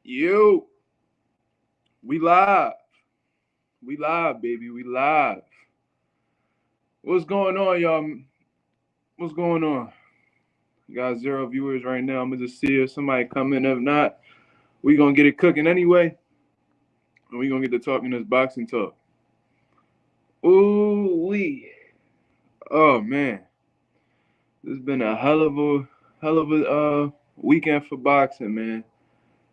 Yo, we live. We live, baby. We live. What's going on, y'all? What's going on? We got 0 viewers right now. I'm gonna just see if somebody come in. If not, we gonna get it cooking anyway. And we gonna get to talking this boxing talk. Ooh wee. Oh man. This has been a hell of a weekend for boxing, man.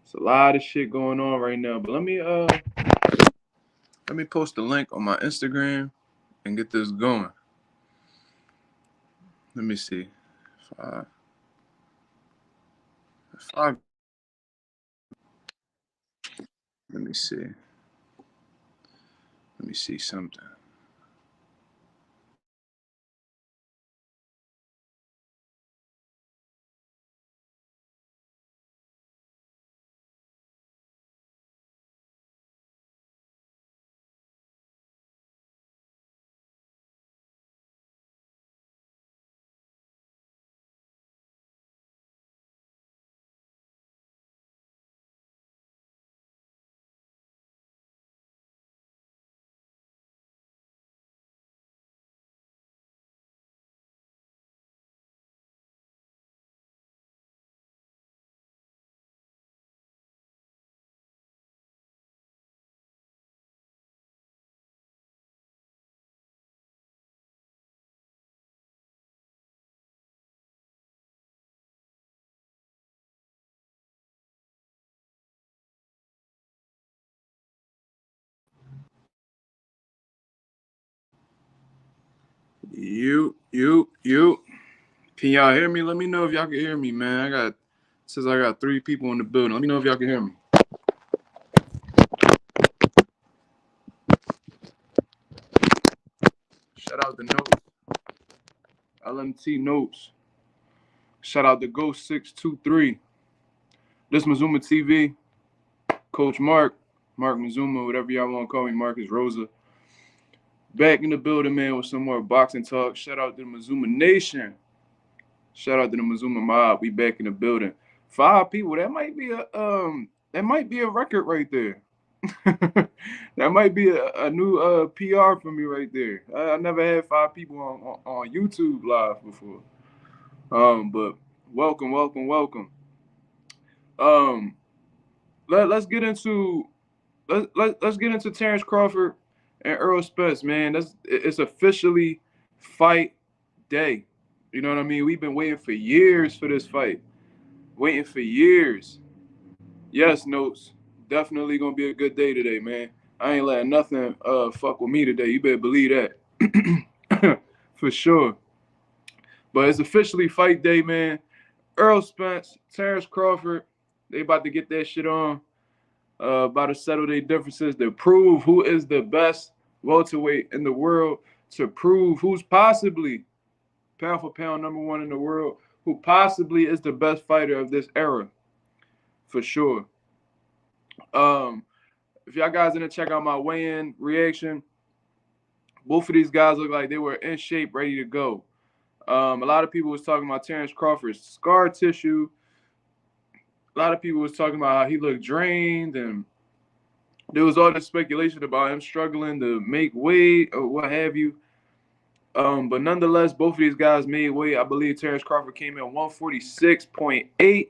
It's a lot of shit going on right now. But let me post the link on my Instagram and get this going. Let me see. Five. Five. Let me see. Let me see something. You. Can y'all hear me? Let me know if y'all can hear me, man. I got 3 people in the building. Let me know if y'all can hear me. Shout out to Notes. LMT Notes. Shout out to Ghost 623. This Mazuma TV. Coach MarkMazuma, whatever y'all want to call me, Marcus Rosa. Back in the building, man, with some more boxing talk. Shout out to the Mazuma Nation. Shout out to the Mazuma Mob. We back in the building. 5 people. That might be a record right there. That might be a new PR for me right there. I never had 5 people on YouTube live before. But welcome. Um, let's get into let's get into Terence Crawford and Errol Spence, man. It's officially fight day. You know what I mean? We've been waiting for years for this fight. Waiting for years. Yes, Notes. Definitely gonna be a good day today, man. I ain't letting nothing fuck with me today. You better believe that. For sure. But it's officially fight day, man. Errol Spence, Terence Crawford, they about to get that shit on. About to settle their differences, to prove who is the best welterweight in the world, to prove who's possibly pound for pound #1 in the world, who possibly is the best fighter of this era. For sure. If y'all guys didn't check out my weigh-in reaction, both of these guys look like they were in shape, ready to go. A lot of people was talking about Terence Crawford's scar tissue. A lot of people was talking about how he looked drained, and there was all this speculation about him struggling to make weight or what have you. But nonetheless, both of these guys made weight. I believe Terence Crawford came in 146.8.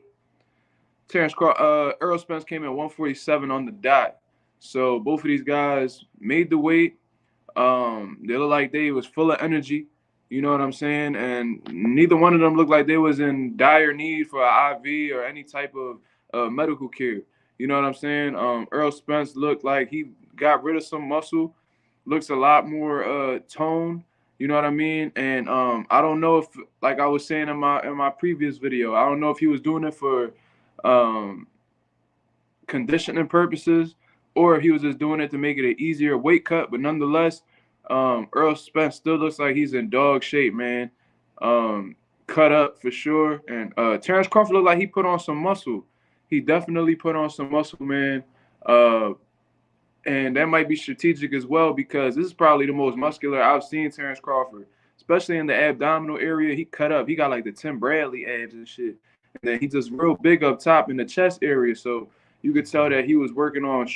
Errol Spence came in 147 on the dot. So both of these guys made the weight. They look like they was full of energy. You know what I'm saying? And neither one of them looked like they was in dire need for an IV or any type of medical care. You know what I'm saying? Errol Spence looked like he got rid of some muscle. Looks a lot more toned. You know what I mean? And I don't know if, like I was saying in my previous video, I don't know if he was doing it for um, conditioning purposes, or if he was just doing it to make it an easier weight cut. But nonetheless, Errol Spence still looks like he's in dog shape, man. Cut up for sure. And Terence Crawford looked like he put on some muscle. He definitely put on some muscle, man. And that might be strategic as well, because this is probably the most muscular I've seen Terence Crawford, especially in the abdominal area. He cut up. He got like the Tim Bradley abs and shit. And then he just real big up top in the chest area. So You could tell that he was working on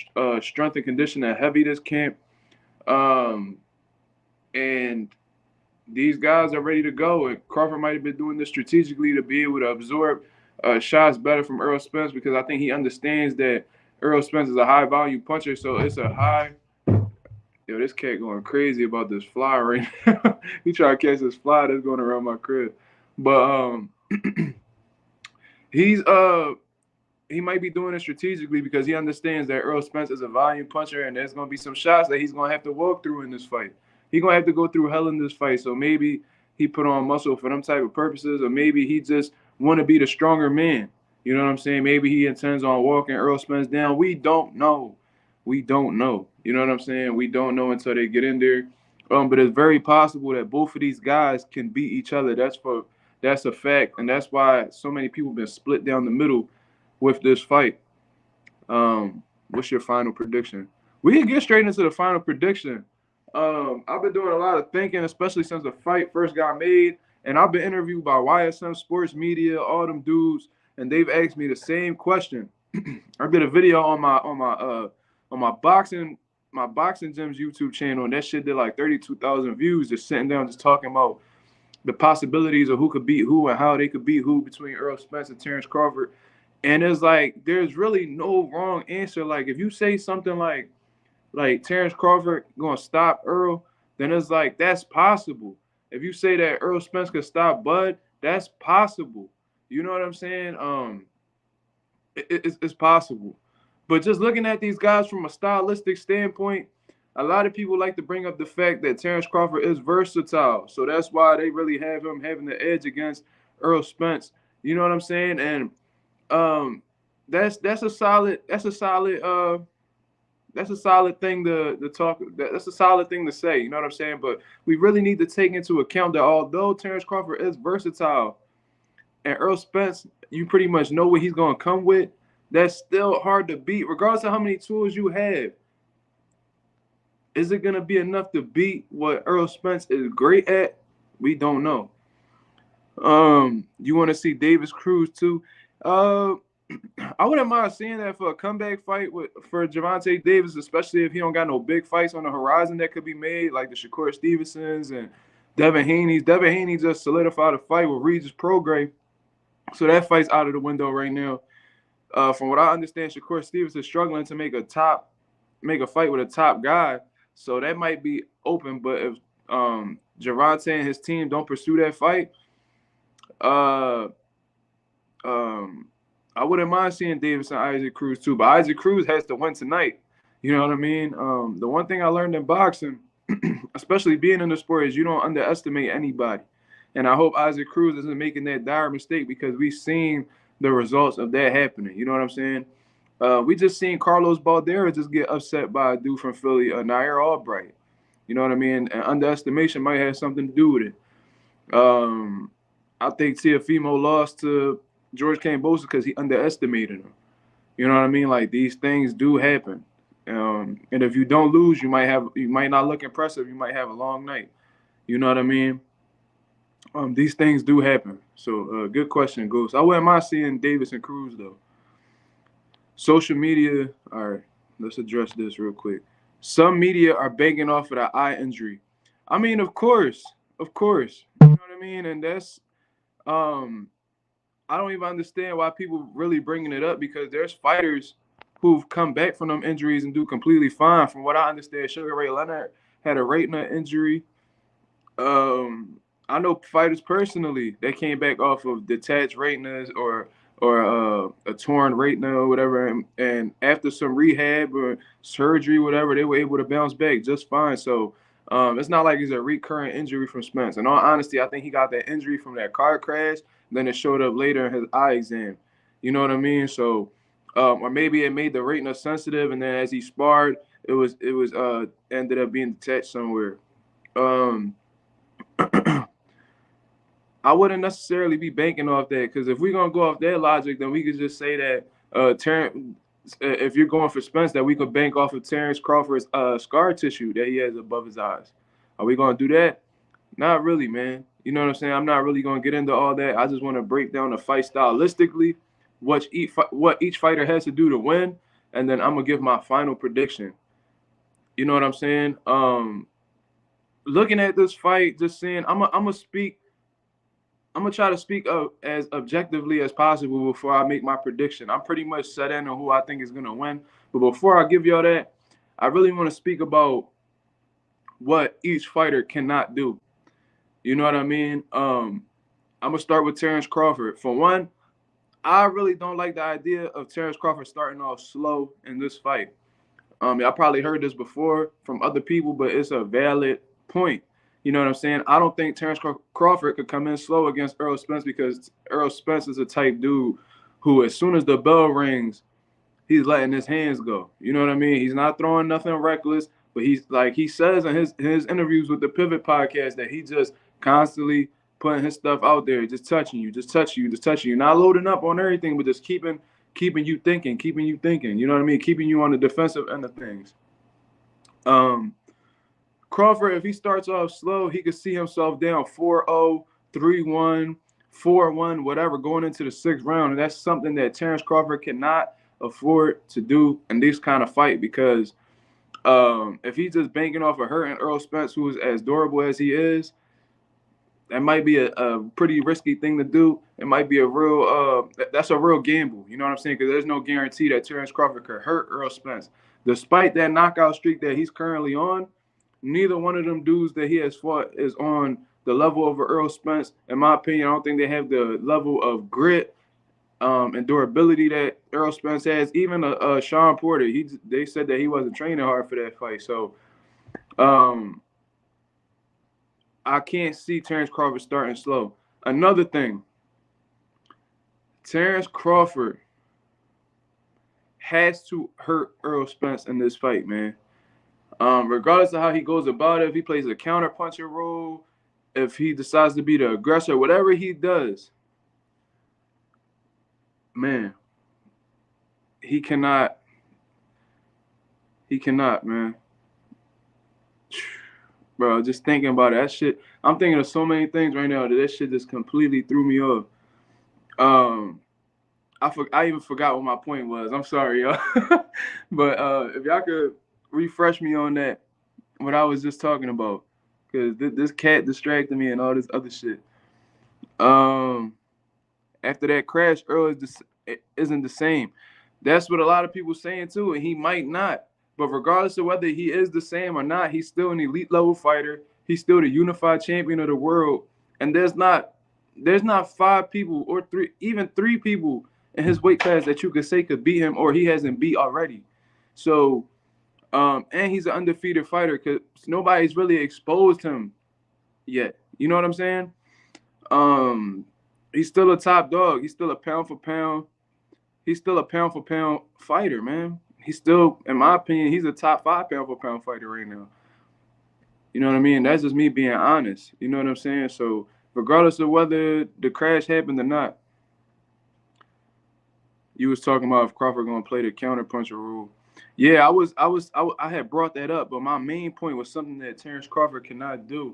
strength and conditioning heavy this camp. Um, and these guys are ready to go. And Crawford might have been doing this strategically to be able to absorb shots better from Errol Spence, because I think he understands that Errol Spence is a high volume puncher. So it's a high. Yo, this cat going crazy about this fly right now. He trying to catch this fly that's going around my crib. But he's he might be doing it strategically because he understands that Errol Spence is a volume puncher, and there's gonna be some shots that he's gonna have to walk through in this fight. He's gonna have to go through hell in this fight. So maybe he put on muscle for them type of purposes, or maybe he just want to be the stronger man. You know what I'm saying? Maybe he intends on walking Errol Spence down. We don't know. We don't know. You know what I'm saying? We don't know until they get in there. But it's very possible that both of these guys can beat each other. That's a fact, and that's why so many people been split down the middle with this fight. What's your final prediction? We can get straight into the final prediction. I've been doing a lot of thinking, especially since the fight first got made, and I've been interviewed by YSM Sports Media, all them dudes, and they've asked me the same question. I did a video on my boxing gym's YouTube channel, and that shit did like 32,000 views, just sitting down, just talking about the possibilities of who could beat who and how they could beat who between Errol Spence and Terence Crawford. And it's like there's really no wrong answer. Like if you say something like Terence Crawford gonna stop Errol, then it's like that's possible. If you say that Errol Spence could stop Bud, that's possible. You know what I'm saying? It's possible. But just looking at these guys from a stylistic standpoint, a lot of people like to bring up the fact that Terence Crawford is versatile. So that's why they really have him having the edge against Errol Spence. You know what I'm saying? And that's a solid thing to talk. That's a solid thing to say. You know what I'm saying? But we really need to take into account that although Terence Crawford is versatile, and Errol Spence, you pretty much know what he's gonna come with. That's still hard to beat, regardless of how many tools you have. Is it gonna be enough to beat what Errol Spence is great at? We don't know. You want to see Davis Cruz too? I wouldn't mind seeing that for a comeback fight for Gervonta Davis, especially if he don't got no big fights on the horizon that could be made, like the Shakur Stevensons and Devin Haney's. Devin Haney just solidified a fight with Regis Prograis, so that fight's out of the window right now. From what I understand, Shakur Stevens is struggling to make a fight with a top guy, so that might be open. But if Gervonta and his team don't pursue that fight, I wouldn't mind seeing Davis and Isaac Cruz too, but Isaac Cruz has to win tonight. You know what I mean? The one thing I learned in boxing, especially being in the sport, is you don't underestimate anybody. And I hope Isaac Cruz isn't making that dire mistake, because we've seen the results of that happening. You know what I'm saying? We just seen Carlos Baldera just get upset by a dude from Philly, Nair Albright. You know what I mean? And underestimation might have something to do with it. I think Teofimo lost to George Kambosos because he underestimated him. You know what I mean? Like, these things do happen. And if you don't lose, you might not look impressive. You might have a long night. You know what I mean? These things do happen. So, good question, Ghost. I wouldn't mind seeing Davis and Cruz, though. Social media. All right, let's address this real quick. Some media are banking off of the eye injury. I mean, of course. You know what I mean? And that's, I don't even understand why people really bringing it up, because there's fighters who've come back from them injuries and do completely fine. From what I understand, Sugar Ray Leonard had a retina injury. I know fighters personally that came back off of detached retinas or a torn retina or whatever, and after some rehab or surgery, whatever, they were able to bounce back just fine. So it's not like it's a recurrent injury from Spence. In all honesty, I think he got that injury from that car crash. Then it showed up later in his eye exam. You know what I mean? So, or maybe it made the retina sensitive, and then as he sparred, it was ended up being detached somewhere. I wouldn't necessarily be banking off that, because if we're gonna go off that logic, then we could just say that Terence, if you're going for Spence, that we could bank off of Terence Crawford's scar tissue that he has above his eyes. Are we gonna do that? Not really, man. You know what I'm saying? I'm not really gonna get into all that. I just want to break down the fight stylistically. what each fighter has to do to win, and then I'm gonna give my final prediction. You know what I'm saying? Looking at this fight, just saying, I'm gonna speak. I'm gonna try to speak as objectively as possible before I make my prediction. I'm pretty much set in on who I think is gonna win, but before I give y'all that, I really want to speak about what each fighter cannot do. You know what I mean? I'm gonna start with Terence Crawford. For one, I really don't like the idea of Terence Crawford starting off slow in this fight. I probably heard this before from other people, but it's a valid point. You know what I'm saying? I don't think Terence Crawford could come in slow against Errol Spence because Errol Spence is a type dude who, as soon as the bell rings, he's letting his hands go. You know what I mean? He's not throwing nothing reckless, but he's like he says in his interviews with the Pivot podcast that he just constantly putting his stuff out there, just touching you, just touching you, just touching you, not loading up on everything, but just keeping you thinking, keeping you thinking. You know what I mean? Keeping you on the defensive end of things. Crawford, if he starts off slow, he could see himself down 4-0, 3-1, 4-1, whatever, going into the 6th round. And that's something that Terence Crawford cannot afford to do in this kind of fight because if he's just banking off of hurting Errol Spence, who is as durable as he is, that might be a pretty risky thing to do. It might be a real that's a real gamble. You know what I'm saying? Because there's no guarantee that Terence Crawford could hurt Errol Spence. Despite that knockout streak that he's currently on, neither one of them dudes that he has fought is on the level of Errol Spence. In my opinion, I don't think they have the level of grit and durability that Errol Spence has. Even Sean Porter, they said that he wasn't training hard for that fight. So I can't see Terence Crawford starting slow. Another thing, Terence Crawford has to hurt Errol Spence in this fight, man. Regardless of how he goes about it, if he plays a counter-puncher role, if he decides to be the aggressor, whatever he does, man, he cannot, man. Bro, just thinking about it, that shit, I'm thinking of so many things right now that shit just completely threw me off. I even forgot what my point was. I'm sorry, y'all. But if y'all could refresh me on that, what I was just talking about, because this cat distracted me and all this other shit. After that crash, Errol isn't the same. That's what a lot of people saying too, and he might not. But regardless of whether he is the same or not, he's still an elite level fighter. He's still the unified champion of the world. And there's not 5 people or 3 people in his weight class that you could say could beat him or he hasn't beat already. So, and he's an undefeated fighter because nobody's really exposed him yet. You know what I'm saying? He's still a top dog. He's still a pound for pound. He's still a pound for pound fighter, man. He's still, in my opinion, he's a top 5 pound for pound fighter right now. You know what I mean? That's just me being honest. You know what I'm saying? So regardless of whether the crash happened or not, you was talking about if Crawford gonna play the counter puncher rule. Yeah, I had brought that up, but my main point was something that Terence Crawford cannot do.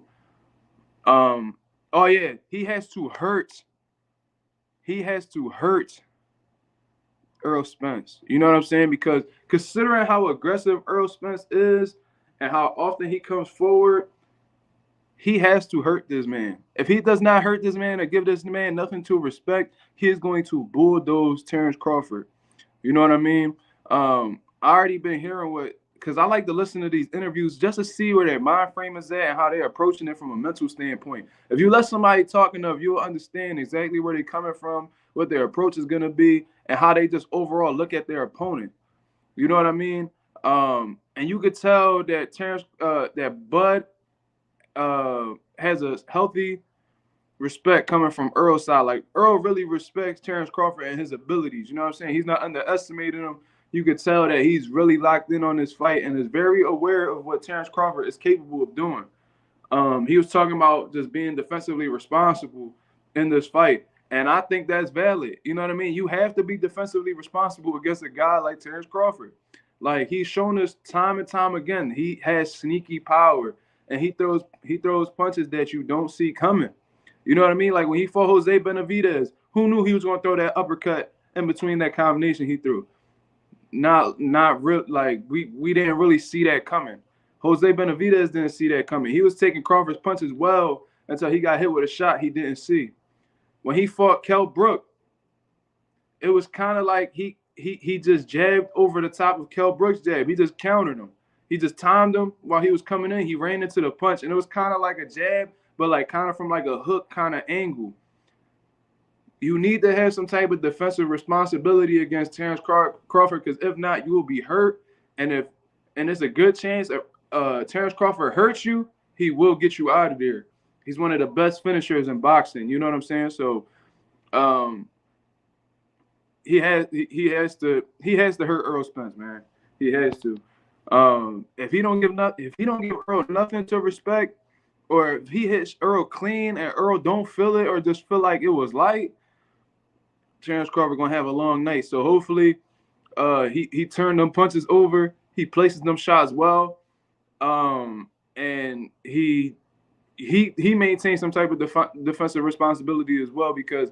Oh yeah, he has to hurt Errol Spence. You know what I'm saying? Because considering how aggressive Errol Spence is and how often he comes forward, he has to hurt this man. If he does not hurt this man or give this man nothing to respect, he is going to bulldoze Terence Crawford. You know what I mean? I already been hearing because I like to listen to these interviews just to see where their mind frame is at and how they're approaching it from a mental standpoint. If you let somebody talk enough, you'll understand exactly where they're coming from, what their approach is going to be, and how they just overall look at their opponent. You know what I mean? And you could tell that that Bud has a healthy respect coming from Errol's side. Like, Errol really respects Terence Crawford and his abilities. You know what I'm saying? He's not underestimating him. You could tell that he's really locked in on this fight and is very aware of what Terence Crawford is capable of doing. He was talking about just being defensively responsible in this fight. And I think that's valid. You know what I mean? You have to be defensively responsible against a guy like Terence Crawford. Like, he's shown us time and time again, he has sneaky power. And he throws punches that you don't see coming. You know what I mean? Like when he fought Jose Benavidez, who knew he was going to throw that uppercut in between that combination he threw. Not real, like we didn't really see that coming. Jose Benavidez didn't see that coming. He was taking Crawford's punches well until he got hit with a shot he didn't see. When he fought Kell Brook, it was kind of like he just jabbed over the top of Kell Brook's jab. He just countered him. He just timed him while he was coming in. He ran into the punch, and it was kind of like a jab, but like kind of from like a hook kind of angle. You need to have some type of defensive responsibility against Terence Crawford, because if not, you will be hurt. And it's a good chance if Terence Crawford hurts you, he will get you out of there. He's one of the best finishers in boxing. You know what I'm saying? So, he has to hurt Errol Spence, man. He has to. If he don't give Errol nothing to respect, or if he hits Errol clean and Errol don't feel it or just feel like it was light, Terence Crawford gonna have a long night. So hopefully, he turned them punches over. He places them shots well, and he maintains some type of defensive responsibility as well, because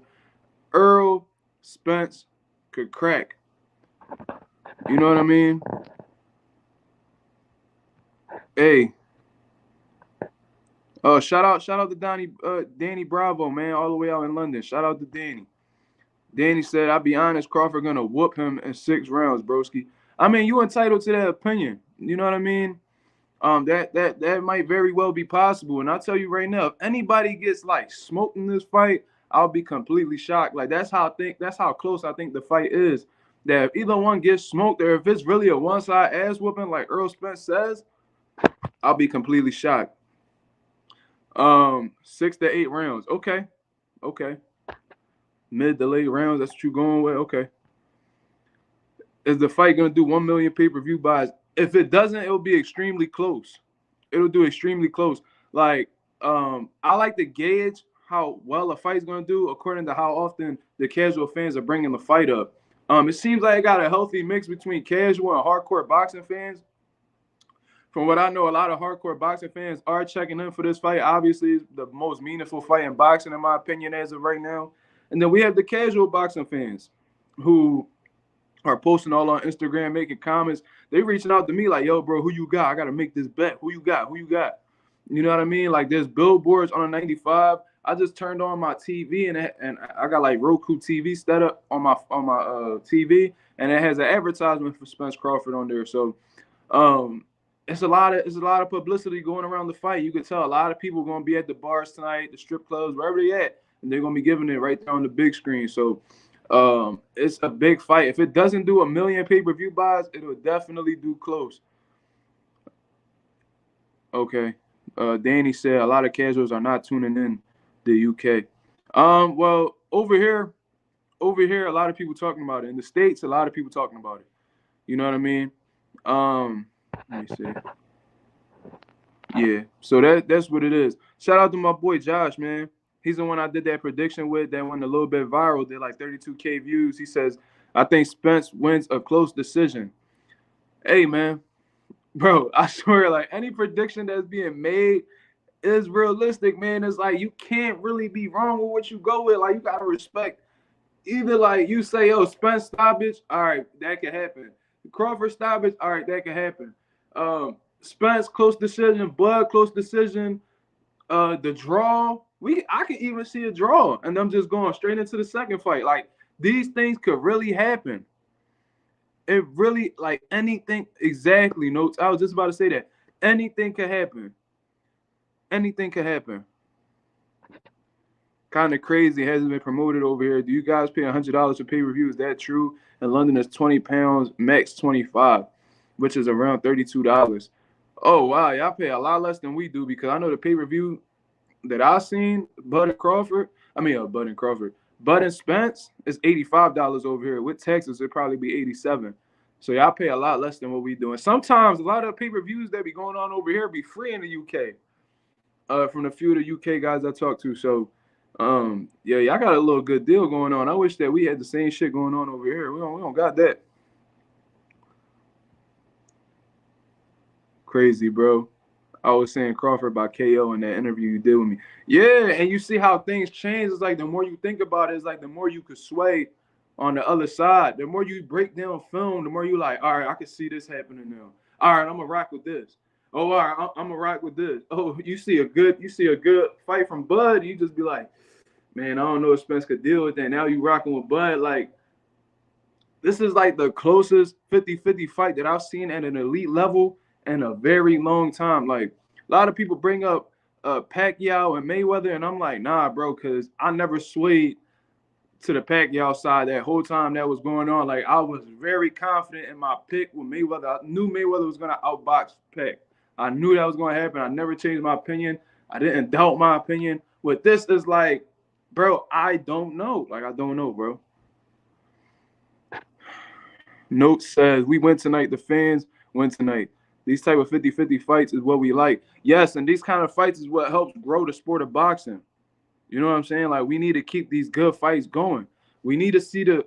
Errol Spence could crack. You know what I mean? Hey. Shout out to Danny Bravo, man, all the way out in London. Shout out to Danny. Danny said, I'll be honest, Crawford gonna whoop him in 6 rounds, broski. I mean, you entitled to that opinion. You know what I mean? That might very well be possible. And I'll tell you right now, if anybody gets like smoked in this fight, I'll be completely shocked. Like that's how close I think the fight is. That if either one gets smoked, or if it's really a one-side ass whooping like Errol Spence says, I'll be completely shocked. 6 to 8 rounds. Okay. Mid to late rounds, that's what you're going with? Okay. Is the fight going to do 1 million pay-per-view buys? If it doesn't, it'll be extremely close. It'll do extremely close. Like, I like to gauge how well a fight's going to do according to how often the casual fans are bringing the fight up. It seems like it got a healthy mix between casual and hardcore boxing fans. From what I know, a lot of hardcore boxing fans are checking in for this fight. Obviously, it's the most meaningful fight in boxing, in my opinion, as of right now. And then we have the casual boxing fans who are posting all on Instagram, making comments. They reaching out to me like, yo, bro, who you got? I got to make this bet. Who you got? You know what I mean? Like, there's billboards on a 95. I just turned on my TV, and I got like Roku TV set up on my TV, and it has an advertisement for Spence Crawford on there. So, it's a lot of publicity going around the fight. You can tell a lot of people are going to be at the bars tonight, the strip clubs, wherever they at, and they're going to be giving it right there on the big screen. So it's a big fight. If it doesn't do 1 million pay-per-view buys, it'll definitely do close. Okay. Danny said a lot of casuals are not tuning in the UK. Well, over here, a lot of people talking about it. In the States, a lot of people talking about it. You know what I mean? Let me see. Yeah, so that's what it is. Shout out to my boy Josh, man. He's the one I did that prediction with that went a little bit viral, did like 32K views. He says, I think Spence wins a close decision. Hey, man. Bro, I swear, like, any prediction that's being made is realistic, man. It's like you can't really be wrong with what you go with. Like, you got to respect. Either, like, you say, oh, Spence stoppage, all right, that could happen. Crawford stoppage, all right, that could happen. Spence close decision, Bud close decision, the draw. I can even see a draw, and them just going straight into the second fight. Like, these things could really happen. It really, like, anything, exactly, Notes. I was just about to say that. Anything could happen. Anything could happen. Kind of crazy. It hasn't been promoted over here. Do you guys pay $100 for pay-per-view? Is that true? In London, it's £20, max 25, which is around $32. Oh, wow. Y'all pay a lot less than we do, because I know the pay-per-view that I seen, Bud and Spence is $85 over here. With taxes, it'd probably be $87. So y'all pay a lot less than what we do. And sometimes a lot of pay-per-views that be going on over here be free in the UK. From the few of the UK guys I talked to. So, yeah, y'all got a little good deal going on. I wish that we had the same shit going on over here. We don't got that. Crazy, bro. I was saying Crawford by KO in that interview you did with me. Yeah, and you see how things change. It's like the more you think about it, it's like the more you could sway on the other side, the more you break down film, the more you like, all right, I can see this happening now. All right, I'm gonna rock with this. Oh, all right, I'm gonna rock with this. Oh, you see a good fight from Bud, you just be like, man, I don't know if Spence could deal with that. Now you rocking with Bud, like this is like the closest 50-50 fight that I've seen at an elite level in a very long time. Like a lot of people bring up Pacquiao and Mayweather, and I'm like, nah, bro, because I never swayed to the Pacquiao side that whole time that was going on. Like I was very confident in my pick with Mayweather. I knew Mayweather was gonna outbox Pac. I knew that was gonna happen. I never changed my opinion. I didn't doubt my opinion. What this is like, bro, I don't know. Like I don't know, bro. Note says, we win tonight. The fans win tonight. These type of 50-50 fights is what we like. Yes, and these kind of fights is what helps grow the sport of boxing. You know what I'm saying? Like we need to keep these good fights going. We need to see the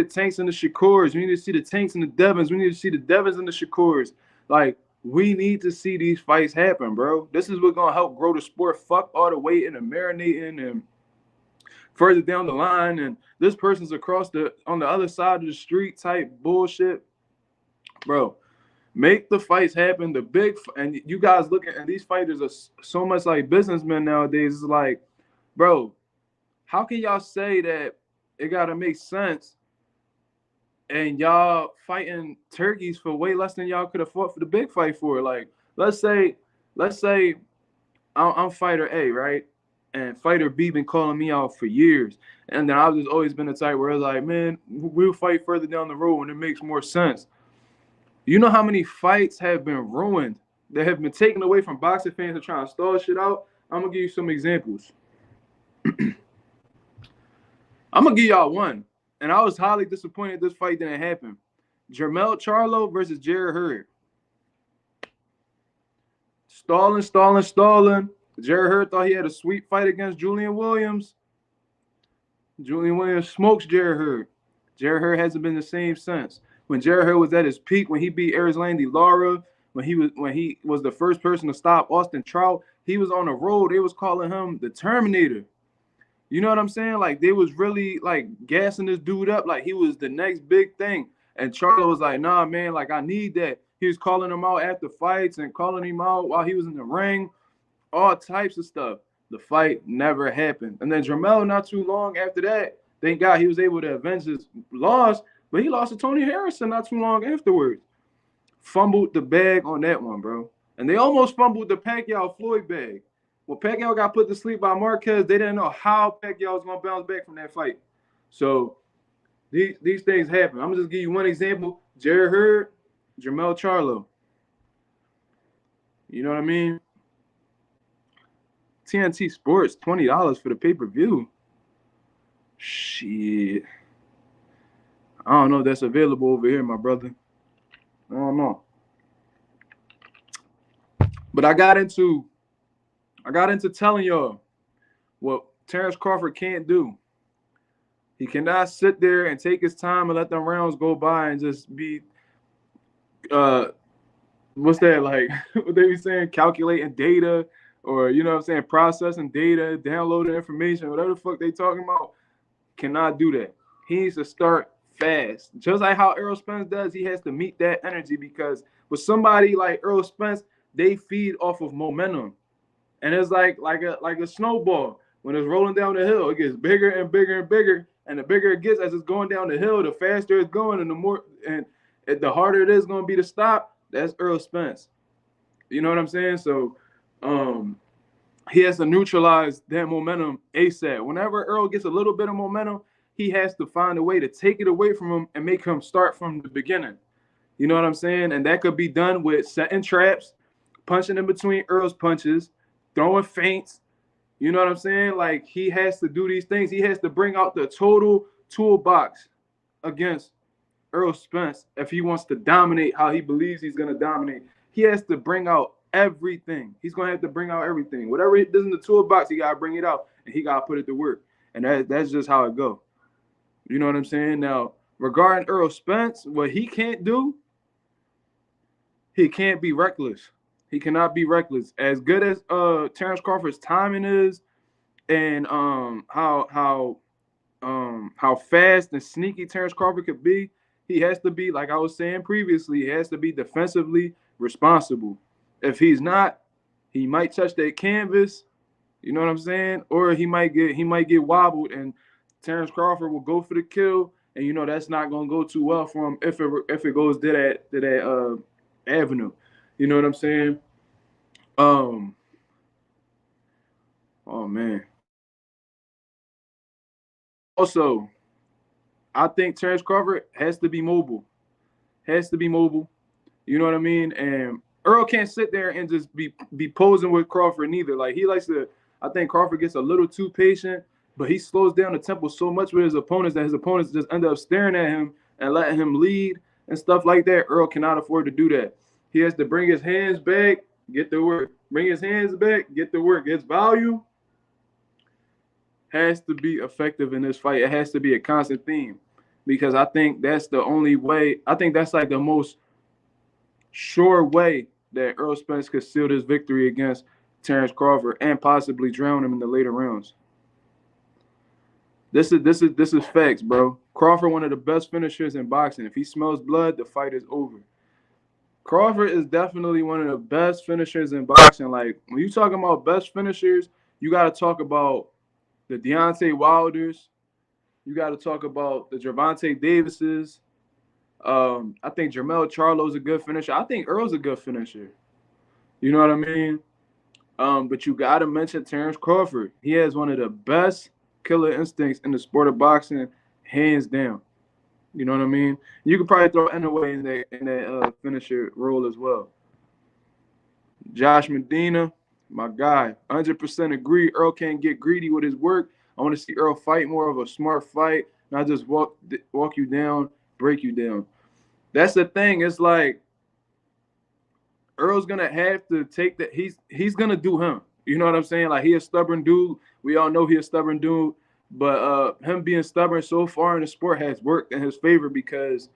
Tanks and the Shakurs. We need to see the Tanks and the Devons. We need to see the Devons and the Shakurs. Like we need to see these fights happen, bro. This is what's gonna help grow the sport. Fuck all the waiting and marinating and further down the line, and this person's on the other side of the street type bullshit, bro. Make the fights happen. And you guys looking, and these fighters are so much like businessmen nowadays. It's like, bro, how can y'all say that it gotta make sense, and y'all fighting turkeys for way less than y'all could have fought for the big fight for? Like, let's say I'm fighter A, right? And fighter B been calling me out for years. And then I've just always been the type where it's like, man, we'll fight further down the road when it makes more sense. You know how many fights have been ruined, that have been taken away from boxing fans and trying to stall shit out? I'm going to give you some examples. I'm going to give y'all one. And I was highly disappointed this fight didn't happen. Jermall Charlo versus Jared Hurd. Stalling. Jared Hurd thought he had a sweet fight against Julian Williams. Julian Williams smokes Jared Hurd. Jared Hurd hasn't been the same since. When Jared Hurd was at his peak, when he beat Erislandy Lara, when he was the first person to stop Austin Trout, he was on the road. They was calling him the Terminator. You know what I'm saying? Like they was really like gassing this dude up like he was the next big thing. And Charlo was like, nah, man, like I need that. He was calling him out after fights and calling him out while he was in the ring. All types of stuff. The fight never happened. And then Jermall, not too long after that, thank God he was able to avenge his loss, but he lost to Tony Harrison not too long afterwards. Fumbled the bag on that one, bro. And they almost fumbled the Pacquiao-Floyd bag. When Pacquiao got put to sleep by Marquez, they didn't know how Pacquiao was going to bounce back from that fight. So these things happen. I'm going to just give you one example. Jared Hurd, Jermall Charlo. You know what I mean? TNT Sports, $20 for the pay-per-view. Shit. I don't know if that's available over here, my brother. I don't know. But I got into telling y'all what Terence Crawford can't do. He cannot sit there and take his time and let them rounds go by and just be what's that, like what they be saying, calculating data, or you know what I'm saying, processing data, downloading information, whatever the fuck they talking about. Cannot do that. He needs to start fast. Just like how Errol Spence does, he has to meet that energy, because with somebody like Errol Spence, they feed off of momentum. And it's like a snowball. When it's rolling down the hill, it gets bigger and bigger and bigger. And the bigger it gets as it's going down the hill, the faster it's going, and the harder it is going to be to stop. That's Errol Spence. You know what I'm saying? So he has to neutralize that momentum ASAP. Whenever Errol gets a little bit of momentum, he has to find a way to take it away from him and make him start from the beginning. You know what I'm saying? And that could be done with setting traps, punching in between Errol's punches, throwing feints. You know what I'm saying? Like, he has to do these things. He has to bring out the total toolbox against Errol Spence if he wants to dominate how he believes he's going to dominate. He has to bring out everything. He's going to have to bring out everything. Whatever it is in the toolbox, he got to bring it out, and he got to put it to work. And that's just how it go. You know what I'm saying? Now, regarding Errol Spence, what he can't do, he can't be reckless. He cannot be reckless. As good as Terence Crawford's timing is, and how how fast and sneaky Terence Crawford could be, he has to be, like I was saying previously, he has to be defensively responsible. If he's not, he might touch that canvas, you know what I'm saying? Or he might get wobbled, and Terence Crawford will go for the kill, and that's not gonna go too well for him if it goes to that avenue. You know what I'm saying? Um, oh man. Also, I think Terence Crawford has to be mobile. Has to be mobile. You know what I mean? And Errol can't sit there and just be posing with Crawford neither. Like he likes to. I think Crawford gets a little too patient, but he slows down the tempo so much with his opponents that his opponents just end up staring at him and letting him lead and stuff like that. Errol cannot afford to do that. He has to bring his hands back, get the work. Bring his hands back, get the work. His volume has to be effective in this fight. It has to be a constant theme because I think that's the only way. I think that's like the most sure way that Errol Spence could seal this victory against Terence Crawford and possibly drown him in the later rounds. This is facts, bro. Crawford, one of the best finishers in boxing. If he smells blood, the fight is over. Crawford is definitely one of the best finishers in boxing. Like when you talking about best finishers, you got to talk about the Deontay Wilders. You got to talk about the Gervonta Davises. I think Jermall Charlo's a good finisher. I think Earl's a good finisher. You know what I mean? But you got to mention Terence Crawford. He has one of the best killer instincts in the sport of boxing, hands down. You know what I mean? You could probably throw Anaway in that finisher role as well. Josh Medina, my guy, 100% agree. Earl can't get greedy with his work. I want to see Earl fight more of a smart fight, not just walk you down, break you down. That's the thing. It's like Earl's gonna have to take that. He's gonna do him. You know what I'm saying? Like he a stubborn dude. We all know he a stubborn dude. But him being stubborn so far in the sport has worked in his favor because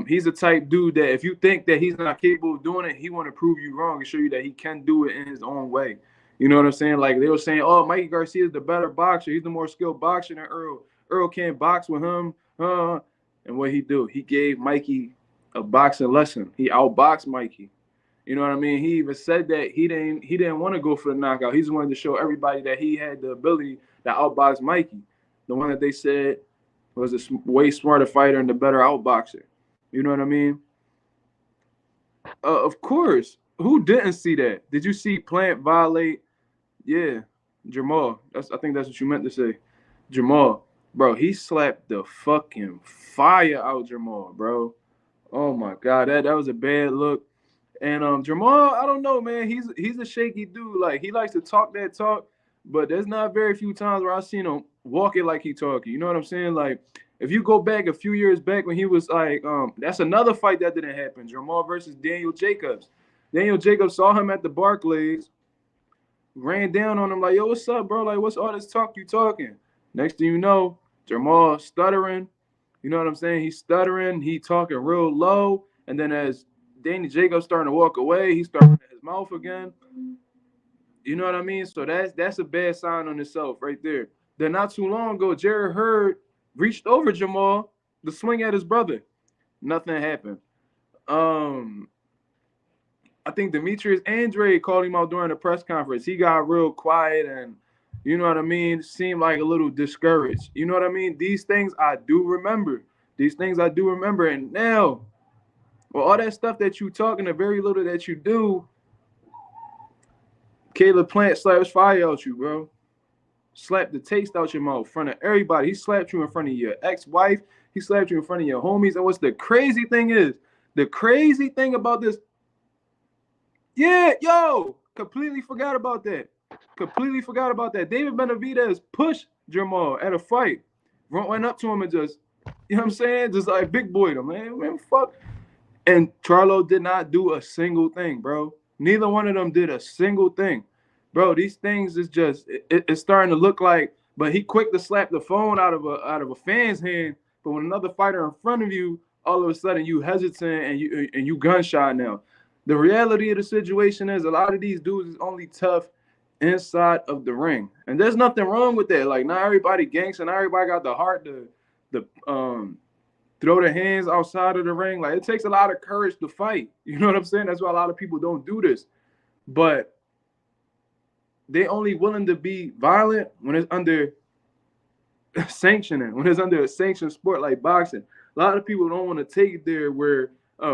he's a type dude that if you think that he's not capable of doing it, he want to prove you wrong and show you that he can do it in his own way. You know what I'm saying? Like they were saying, oh, Mikey Garcia is the better boxer. He's the more skilled boxer than Earl. Earl can't box with him. And what he do? He gave Mikey a boxing lesson. He outboxed Mikey. You know what I mean? He even said that he didn't want to go for the knockout. He just wanted to show everybody that he had the ability to outbox Mikey, the one that they said was a way smarter fighter and the better outboxer. You know what I mean? Of course. Who didn't see that? Did you see Plant violate? Yeah, Jermall. I think that's what you meant to say. Jermall. Bro, he slapped the fucking fire out Jermall, bro. Oh my God, that was a bad look. And Jermall, I don't know, man. He's a shaky dude. Like he likes to talk that talk, but there's not very few times where I've seen him walk it like he talking. You know what I'm saying? Like if you go back a few years back when he was like, that's another fight that didn't happen. Jermall versus Daniel Jacobs. Daniel Jacobs saw him at the Barclays, ran down on him like, yo, what's up, bro? Like, what's all this talk you talking? Next thing you know, Jermall stuttering. You know what I'm saying? He's stuttering. He talking real low. And then as Danny Jacobs starting to walk away, he started running his mouth again. You know what I mean? So that's a bad sign on itself right there. Then not too long ago, Jared Hurd reached over Jermall to swing at his brother. Nothing happened. I think Demetrius Andrade called him out during the press conference. He got real quiet and, you know what I mean, seemed like a little discouraged. You know what I mean? These things I do remember. And now, well, all that stuff that you talking, the very little that you do, Caleb Plant slaps fire out you, bro. Slapped the taste out your mouth in front of everybody. He slapped you in front of your ex-wife. He slapped you in front of your homies. And what's the crazy thing is, the crazy thing about this, yeah, yo, completely forgot about that. David Benavidez pushed Jermall at a fight. Went up to him and just, you know what I'm saying? Just like big boyed him, man, fuck. And Charlo did not do a single thing, bro. Neither one of them did a single thing. Bro, these things is just, it's starting to look like, but he quick to slap the phone out of a fan's hand. But when another fighter in front of you, all of a sudden you hesitant and you gunshot now. The reality of the situation is a lot of these dudes is only tough inside of the ring. And there's nothing wrong with that. Like, not everybody gangster, not everybody got the heart to throw their hands outside of the ring. Like, it takes a lot of courage to fight. You know what I'm saying? That's why a lot of people don't do this. But they only willing to be violent when it's under sanctioning, when it's under a sanctioned sport like boxing. A lot of people don't want to take it there where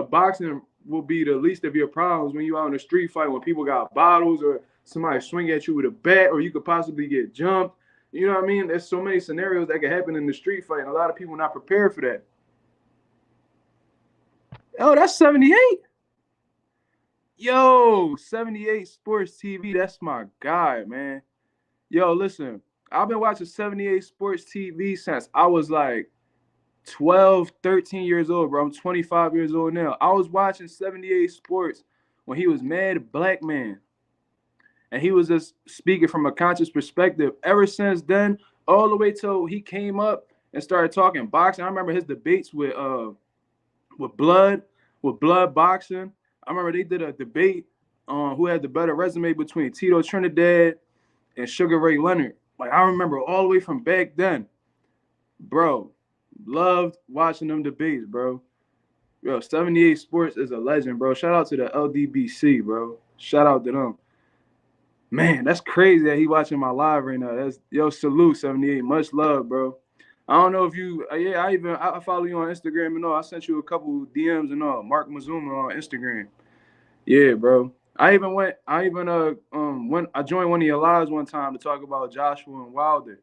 boxing will be the least of your problems when you're out in a street fight, when people got bottles or somebody swing at you with a bat, or you could possibly get jumped. You know what I mean? There's so many scenarios that can happen in the street fight, and a lot of people are not prepared for that. Oh, that's 78. Yo, 78 Sports TV. That's my guy, man. Yo, listen, I've been watching 78 Sports TV since I was like 12, 13 years old, bro. I'm 25 years old now. I was watching 78 Sports when he was Mad Black Man. And he was just speaking from a conscious perspective. Ever since then, all the way till he came up and started talking boxing. I remember his debates with Blood Boxing. I remember they did a debate on who had the better resume between Tito Trinidad and Sugar Ray Leonard. Like, I remember all the way from back then. Bro, loved watching them debates, bro. Yo, 78 Sports is a legend, bro. Shout out to the LDBC, bro. Shout out to them. Man, that's crazy that he watching my live right now. That's, yo, salute 78. Much love, bro. I don't know if you, I follow you on Instagram and all. I sent you a couple DMs and all. MarkMazuma on Instagram. Yeah, bro. I joined one of your lives one time to talk about Joshua and Wilder.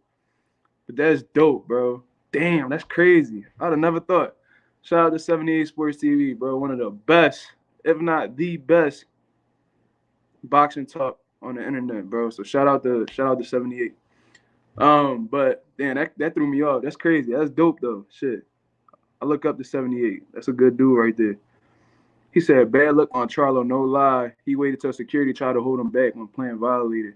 But that's dope, bro. Damn, that's crazy. I'd have never thought. Shout out to 78 Sports TV, bro. One of the best, if not the best, boxing talk on the internet, bro. So shout out to 78. But damn, that threw me off. That's crazy. That's dope though. Shit. I look up to 78. That's a good dude right there. He said, bad luck on Charlo, no lie. He waited till security tried to hold him back when playing violated.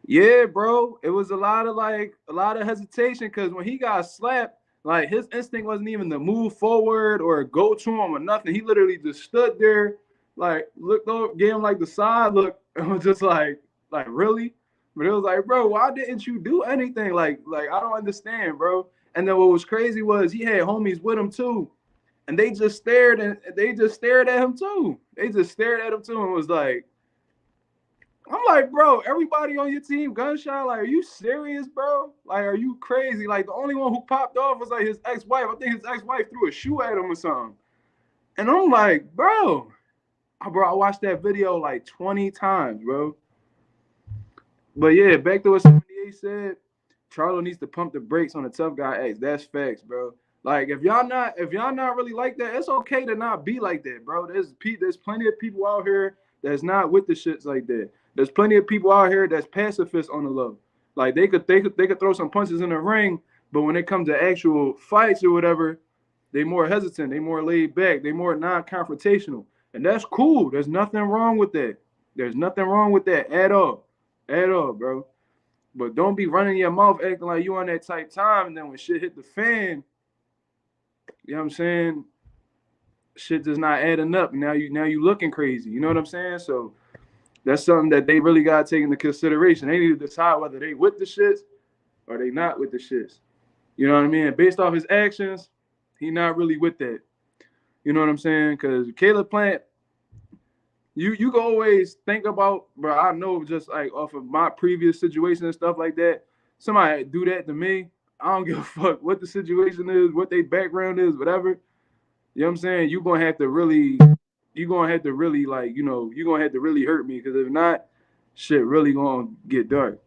Yeah, bro. It was a lot of hesitation because when he got slapped, like his instinct wasn't even to move forward or go to him or nothing. He literally just stood there, like looked over, gave him like the side look, and was just like really? But it was like, bro, why didn't you do anything? Like I don't understand, bro. And then what was crazy was he had homies with him too. And they just stared at him too. They just stared at him too and was like, I'm like, bro, everybody on your team gunshot. Like, are you serious, bro? Like, are you crazy? Like, the only one who popped off was like his ex-wife. I think his ex-wife threw a shoe at him or something. And I'm like, bro, I watched that video like 20 times, bro. But yeah, back to what 78 said. Charlo needs to pump the brakes on the tough guy acts. That's facts, bro. Like, if y'all not really like that, it's okay to not be like that, bro. There's plenty of people out here that's not with the shits like that. There's plenty of people out here that's pacifists on the low. Like they could throw some punches in the ring, but when it comes to actual fights or whatever, they more hesitant, they more laid back, they more non-confrontational. And that's cool. There's nothing wrong with that. There's nothing wrong with that at all. At all, bro. But don't be running your mouth acting like you on that type time, and then when shit hit the fan, you know what I'm saying? Shit just not adding up. Now you looking crazy. You know what I'm saying? So that's something that they really got to take into consideration. They need to decide whether they with the shits or they not with the shits. You know what I mean? Based off his actions, he not really with that. You know what I'm saying? Because Caleb Plant, you can always think about, bro, I know just like off of my previous situation and stuff like that, somebody do that to me, I don't give a fuck what the situation is, what their background is, whatever. You know what I'm saying? You're going to have to really like, you know, you're going to have to really hurt me because if not, shit really going to get dark.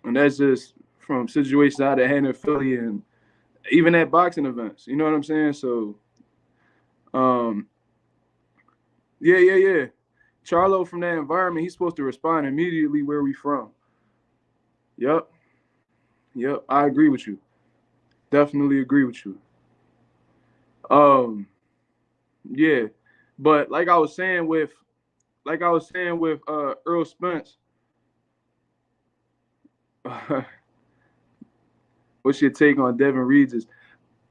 And that's just from situations I had in Philly and even at boxing events. You know what I'm saying? So, yeah. Charlo from that environment, he's supposed to respond immediately where we from. Yep. I agree with you. Definitely agree with you. Yeah. But like I was saying with Errol Spence, what's your take on Devin Regis?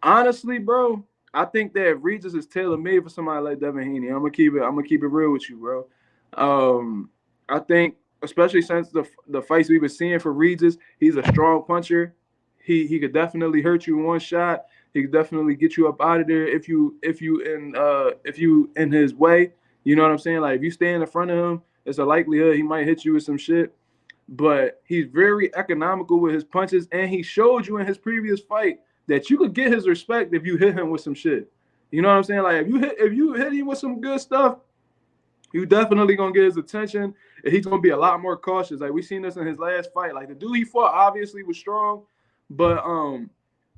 Honestly, bro, I think that Regis is tailor-made for somebody like Devin Haney. I'm gonna keep it real with you, bro. I think especially since the fights we've been seeing for Regis. He's a strong puncher. He could definitely hurt you in one shot. He could definitely get you up out of there if you in his way. You know what I'm saying? Like if you stand in front of him, it's a likelihood he might hit you with some shit. But he's very economical with his punches, and he showed you in his previous fight that you could get his respect if you hit him with some shit. You know what I'm saying? Like if you hit him with some good stuff, you definitely gonna get his attention, and he's gonna be a lot more cautious. Like we seen this in his last fight. Like the dude he fought obviously was strong, but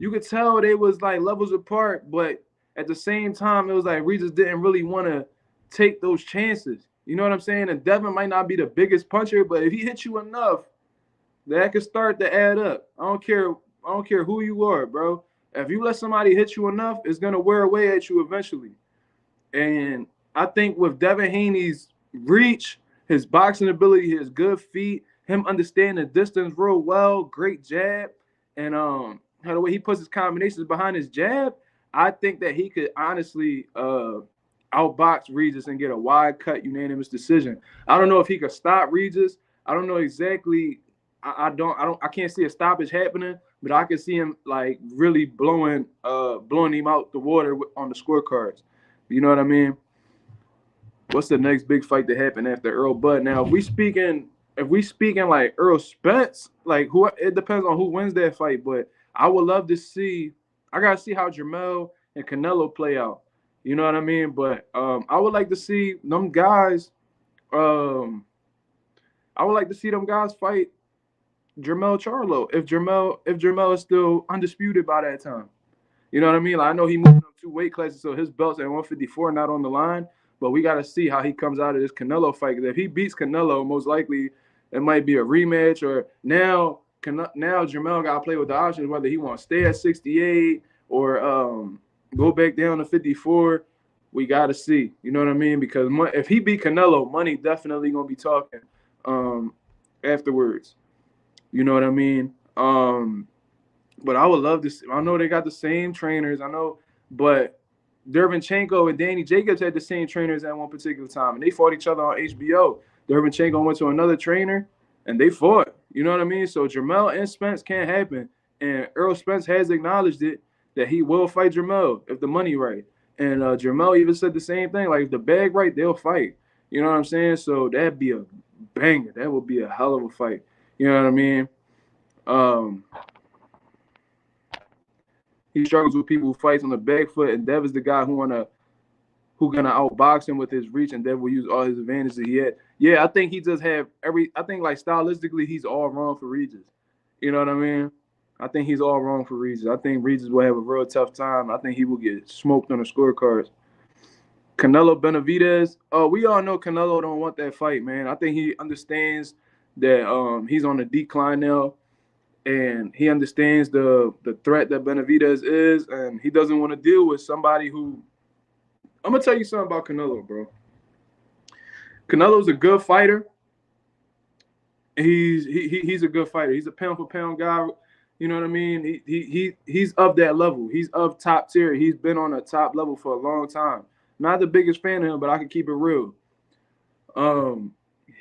you could tell they was like levels apart. But at the same time, it was like Regis didn't really want to take those chances. You know what I'm saying? And Devin might not be the biggest puncher, but if he hits you enough, that could start to add up. I don't care who you are, bro. If you let somebody hit you enough, it's gonna wear away at you eventually. And I think with Devin Haney's reach, his boxing ability, his good feet, him understanding the distance real well, great jab, and how the way he puts his combinations behind his jab, I think that he could honestly outbox Regis and get a wide cut unanimous decision. I don't know if he could stop Regis. I don't know exactly. I can't see a stoppage happening, but I can see him like really blowing him out the water on the scorecards. You know what I mean? What's the next big fight that happened after Errol Bud? Now, if we speaking like Errol Spence, like who, it depends on who wins that fight. But I would love to see. I gotta see how Jermall and Canelo play out. You know what I mean? But I would like to see them guys. I would like to see them guys fight Jermall Charlo if Jermall is still undisputed by that time. You know what I mean? Like, I know he moved up 2 weight classes, so his belt's at 154, not on the line. But we got to see how he comes out of this Canelo fight. Because if he beats Canelo, most likely it might be a rematch. Or now Jermall got to play with the options whether he wants to stay at 68 or go back down to 54. We got to see. You know what I mean? Because if he beat Canelo, money definitely going to be talking afterwards. You know what I mean? But I would love to see. I know they got the same trainers. I know, but Dervinchenko and Danny Jacobs had the same trainers at one particular time, and they fought each other on HBO. Dervinchenko went to another trainer, and they fought. You know what I mean? So Jermall and Spence can't happen, and Errol Spence has acknowledged it that he will fight Jermall if the money right. And Jermall even said the same thing. Like if the bag right, they'll fight. You know what I'm saying? So that'd be a banger. That would be a hell of a fight. You know what I mean? He struggles with people who fights on the back foot, and Dev is the guy who gonna outbox him with his reach, and Dev will use all his advantages he had. Yeah, I think he just have I think like stylistically he's all wrong for Regis. You know what I mean? I think he's all wrong for Regis. I think Regis will have a real tough time. I think he will get smoked on the scorecards. Canelo Benavidez. We all know Canelo don't want that fight, man. I think he understands that he's on the decline now. And he understands the threat that Benavidez is, and he doesn't want to deal with somebody who. I'm gonna tell you something about Canelo, bro. Canelo's a good fighter. He's a good fighter. He's a pound for pound guy. You know what I mean? He's of that level. He's of top tier. He's been on a top level for a long time. Not the biggest fan of him, but I can keep it real.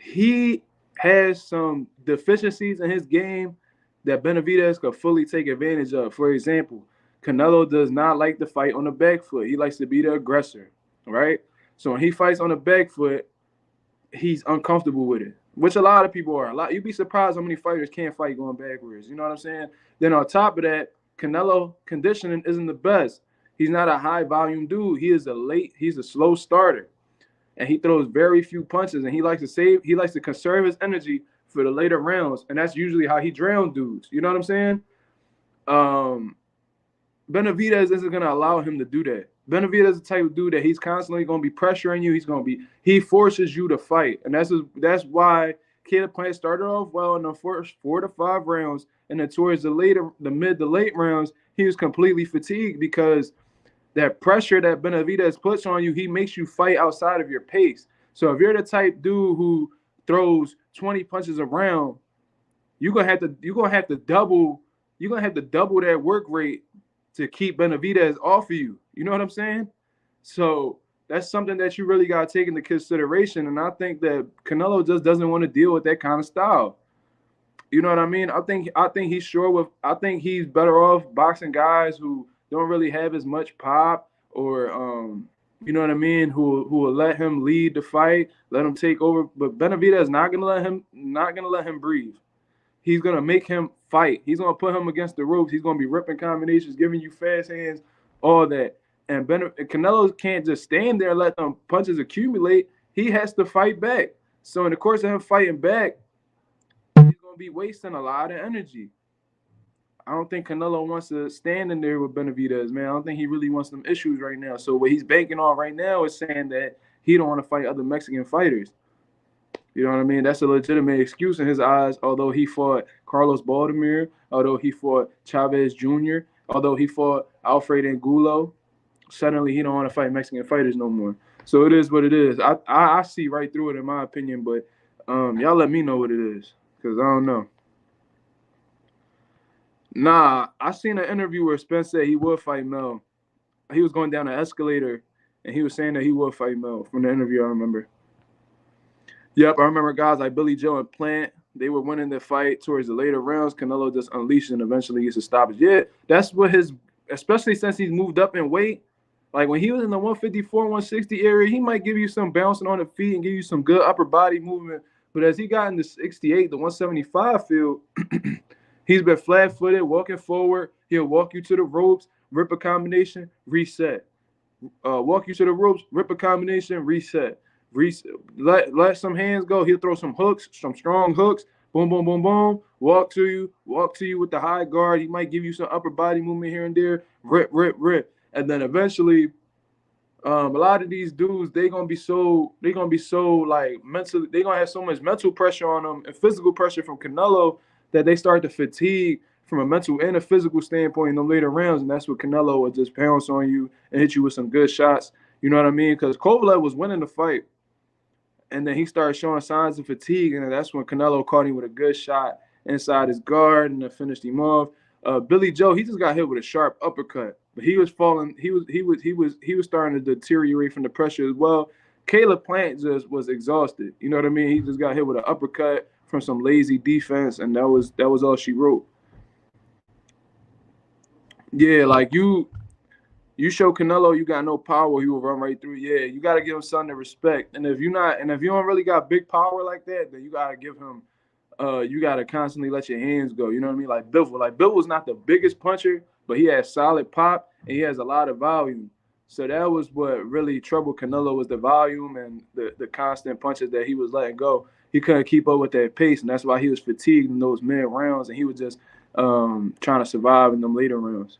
He has some deficiencies in his game that Benavidez could fully take advantage of. For example, Canelo does not like to fight on the back foot. He likes to be the aggressor, right? So when he fights on the back foot, he's uncomfortable with it, which a lot of people are. You'd be surprised how many fighters can't fight going backwards. You know what I'm saying? Then on top of that, Canelo conditioning isn't the best. He's not a high volume dude. He's a slow starter. And he throws very few punches, and he likes to conserve his energy for the later rounds, and that's usually how he drowns dudes. You know what I'm saying? Benavidez isn't going to allow him to do that. Benavidez is the type of dude that he's constantly going to be pressuring you. He forces you to fight, and that's why Caleb Plant started off well in the first 4 to 5 rounds, and then towards the mid to late rounds, he was completely fatigued because that pressure that Benavidez puts on you, he makes you fight outside of your pace. So if you're the type dude who throws 20 punches a round, you're gonna have to double that work rate to keep Benavidez off of you. You know what I'm saying? So that's something that you really got to take into consideration. And I think that Canelo just doesn't want to deal with that kind of style. You know what I mean? I think he's better off boxing guys who don't really have as much pop, or you know what I mean, who will let him lead the fight, let him take over. But Benavidez is not gonna let him breathe. He's gonna make him fight. He's gonna put him against the ropes. He's gonna be ripping combinations, giving you fast hands, all that. And Canelo can't just stand there and let them punches accumulate. He has to fight back. So in the course of him fighting back, he's gonna be wasting a lot of energy. I don't think Canelo wants to stand in there with Benavidez, man. I don't think he really wants some issues right now. So what he's banking on right now is saying that he don't want to fight other Mexican fighters. You know what I mean? That's a legitimate excuse in his eyes, although he fought Carlos Baldomir, although he fought Chavez Jr., although he fought Alfred Angulo. Suddenly he don't want to fight Mexican fighters no more. So it is what it is. I see right through it in my opinion, but y'all let me know what it is, because I don't know. Nah, I seen an interview where Spence said he would fight Mel. He was going down an escalator, and he was saying that he would fight Mel from the interview, I remember. Yep, I remember guys like Billy Joe and Plant. They were winning the fight towards the later rounds. Canelo just unleashed and eventually gets a stoppage. Yeah, that's what especially since he's moved up in weight. Like when he was in the 154, 160 area, he might give you some bouncing on the feet and give you some good upper body movement. But as he got in the 68, the 175 field, he's been flat-footed, walking forward. He'll walk you to the ropes, rip a combination, reset. Walk you to the ropes, rip a combination, reset. Let some hands go. He'll throw some hooks, some strong hooks. Boom, boom, boom, boom. Walk to you with the high guard. He might give you some upper body movement here and there. Rip, rip, rip. And then eventually, a lot of these dudes, they're gonna be so like mentally, they're gonna have so much mental pressure on them and physical pressure from Canelo that they start to fatigue from a mental and a physical standpoint in the later rounds. And that's what Canelo will just pounce on you and hit you with some good shots. You know what I mean? Because Kovalev was winning the fight, and then he started showing signs of fatigue, and that's when Canelo caught him with a good shot inside his guard and then finished him off. Billy Joe, he just got hit with a sharp uppercut, but he was falling. He was starting to deteriorate from the pressure as well. Caleb Plant just was exhausted. You know what I mean? He just got hit with an uppercut from some lazy defense, and that was all she wrote. Yeah, like you show Canelo you got no power, he will run right through. Yeah, you got to give him something to respect. And if you don't really got big power like that, then you got to give him. You got to constantly let your hands go. You know what I mean? Like Bivol, not the biggest puncher, but he has solid pop and he has a lot of volume. So that was what really troubled Canelo, was the volume and the constant punches that he was letting go. He couldn't keep up with that pace, and that's why he was fatigued in those mid rounds, and he was just trying to survive in them later rounds.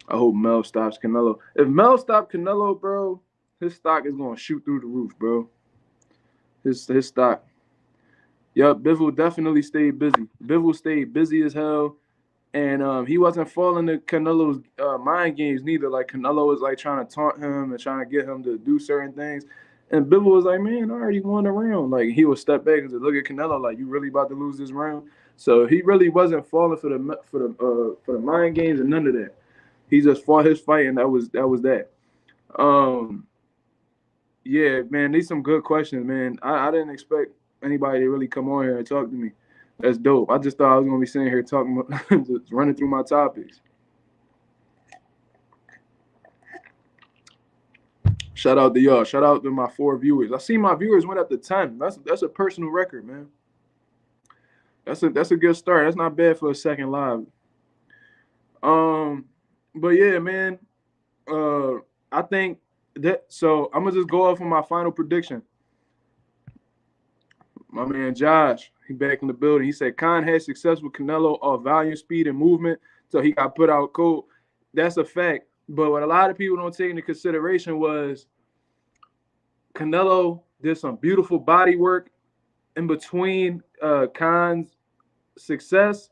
I hope Mel stops Canelo. If Mel stops Canelo, bro, his stock is going to shoot through the roof, bro. His stock. Yep, Bivol definitely stayed busy. Bivol stayed busy as hell, and he wasn't falling to Canelo's mind games neither. Like Canelo was like trying to taunt him and trying to get him to do certain things, and Bivol was like, "Man, I already won the round." Like he would step back and just look at Canelo like, "You really about to lose this round?" So he really wasn't falling for the mind games and none of that. He just fought his fight, and that was that. Yeah, man, these some good questions, man. I didn't expect anybody to really come on here and talk to me. That's dope. I just thought I was gonna be sitting here talking, just running through my topics. Shout out to y'all. Shout out to my 4 viewers. I see my viewers went up to 10. That's a personal record, man. That's a good start. That's not bad for a second live. But yeah, man. I think that. So I'm gonna just go off on my final prediction. My man Josh, he back in the building. He said Khan had success with Canelo off volume, speed, and movement, so he got put out cold. That's a fact. But what a lot of people don't take into consideration was Canelo did some beautiful body work in between Khan's success,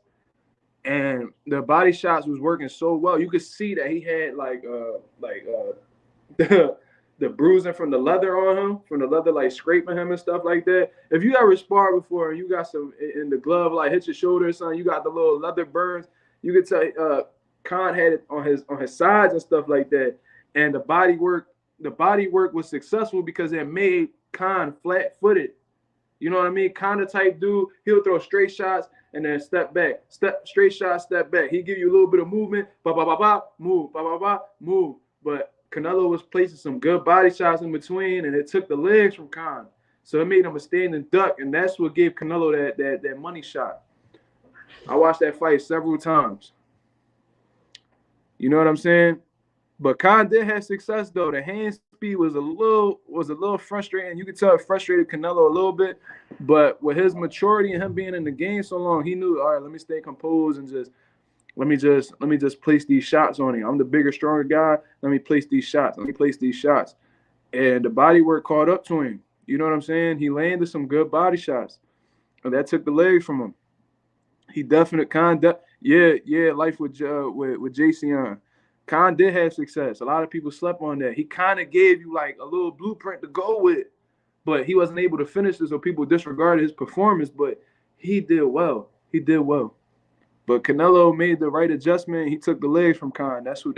and the body shots was working so well. You could see that he had the bruising from the leather on him, from the leather like scraping him and stuff like that. If you ever sparred before and you got some in the glove, like hit your shoulder or something, you got the little leather burns, you could tell Khan had it on his sides and stuff like that. And the body work the body work was successful because it made Khan flat-footed. You know what I mean? Kind of type dude. He'll throw straight shots and then step back. Straight shot, step back. He give you a little bit of movement. Ba ba ba ba, move. Ba ba ba, move. But Canelo was placing some good body shots in between, and it took the legs from Khan. So it made him a standing duck, and that's what gave Canelo that money shot. I watched that fight several times. You know what I'm saying? But Khan did have success though. The hand speed was a little frustrating. You could tell it frustrated Canelo a little bit. But with his maturity and him being in the game so long, he knew, all right, let me stay composed and just let me just place these shots on him. I'm the bigger, stronger guy. Let me place these shots. And the body work caught up to him. You know what I'm saying? He landed some good body shots. And that took the legs from him. He definitely life with JCN. Khan did have success. A lot of people slept on that. He kind of gave you like a little blueprint to go with, but he wasn't able to finish it, so people disregarded his performance. But he did well. But Canelo made the right adjustment. He took the legs from Khan. That's what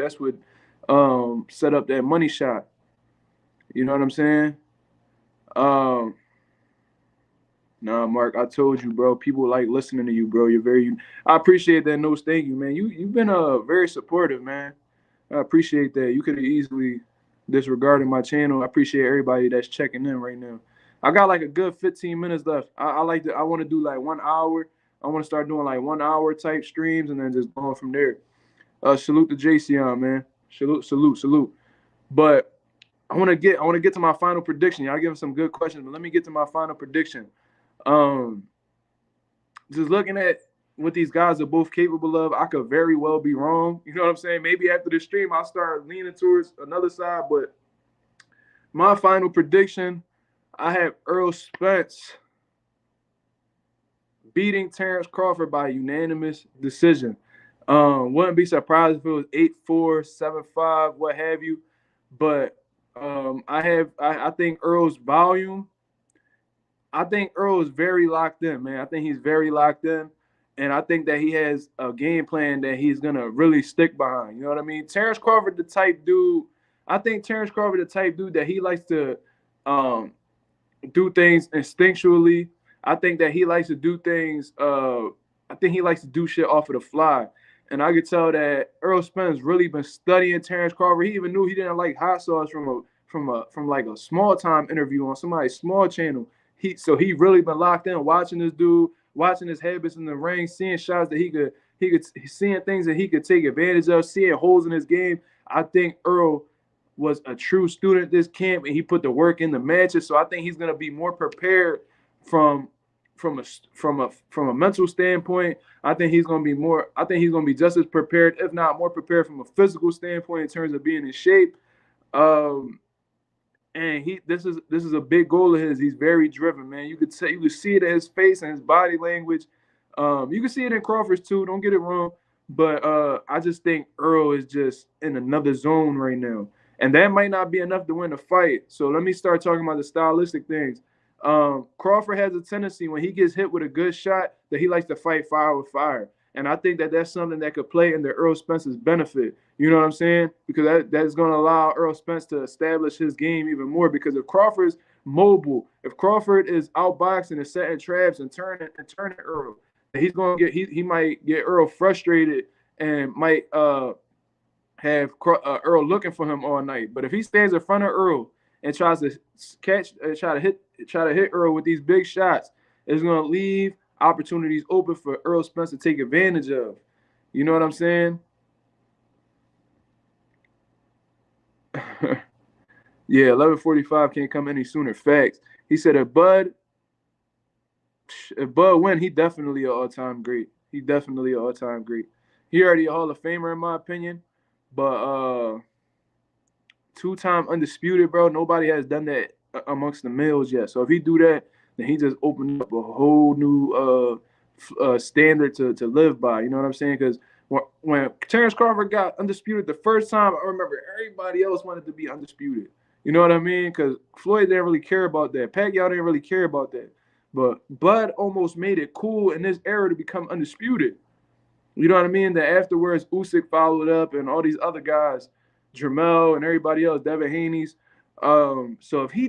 set up that money shot. You know what I'm saying? Nah, Mark, I told you, bro. People like listening to you, bro. I appreciate that. No, thank you, man. You've been very supportive, man. I appreciate that. You could have easily disregarded my channel. I appreciate everybody that's checking in right now. I got like a good 15 minutes left. I want to do like 1 hour. I want to start doing like 1 hour type streams and then just going from there. Salute to JCN, man. Salute. But I want to get to my final prediction. Y'all give some good questions, but let me get to my final prediction. Just looking at what these guys are both capable of, I could very well be wrong. You know what I'm saying? Maybe after the stream, I'll start leaning towards another side. But my final prediction, I have Errol Spence beating Terence Crawford by unanimous decision. Wouldn't be surprised if it was 8-4, 7-5, what have you. But I think Earl's volume. I think Errol is very locked in, man. I think he's very locked in. And I think that he has a game plan that he's going to really stick behind. You know what I mean? Terence Crawford, the type dude, that he likes to do things instinctually. I think that he likes to do things. I think he likes to do shit off of the fly. And I could tell that Errol Spence really been studying Terence Crawford. He even knew he didn't like hot sauce from like a small time interview on somebody's small channel. So he really been locked in, watching this dude, watching his habits in the ring, seeing shots that he could seeing things that he could take advantage of, seeing holes in his game. I think Errol was a true student this camp, and he put the work in the matches. So I think he's gonna be more prepared from a mental standpoint. I think he's gonna be just as prepared, if not more prepared, from a physical standpoint in terms of being in shape. And this is a big goal of his. He's very driven, man. You could see it in his face and his body language. You can see it in Crawford's too. Don't get it wrong, but I just think Errol is just in another zone right now, and that might not be enough to win the fight. So let me start talking about the stylistic things. Crawford has a tendency when he gets hit with a good shot that he likes to fight fire with fire. And I think that that's something that could play into Errol Spence's benefit. You know what I'm saying? Because that's going to allow Errol Spence to establish his game even more. Because if Crawford's mobile, if Crawford is outboxing and setting traps and turning Errol, he's going to he might get Errol frustrated and might have Errol looking for him all night. But if he stands in front of Errol and tries to try to hit Errol with these big shots, it's going to leave opportunities open for Errol Spence to take advantage of. You know what I'm saying? Yeah, 11:45 can't come any sooner. Facts. He said if Bud win, he definitely an all-time great. He already a Hall of Famer in my opinion, but two-time undisputed, bro. Nobody has done that amongst the males yet. So if he do that, then he just opened up a whole new standard to live by. You know what I'm saying? Because when Terence Crawford got undisputed the first time, I remember everybody else wanted to be undisputed. You know what I mean? Because Floyd didn't really care about that. Pacquiao didn't really care about that. But Bud almost made it cool in this era to become undisputed. You know what I mean? That afterwards, Usyk followed up and all these other guys, Jermall and everybody else, Devin Haney's. So if he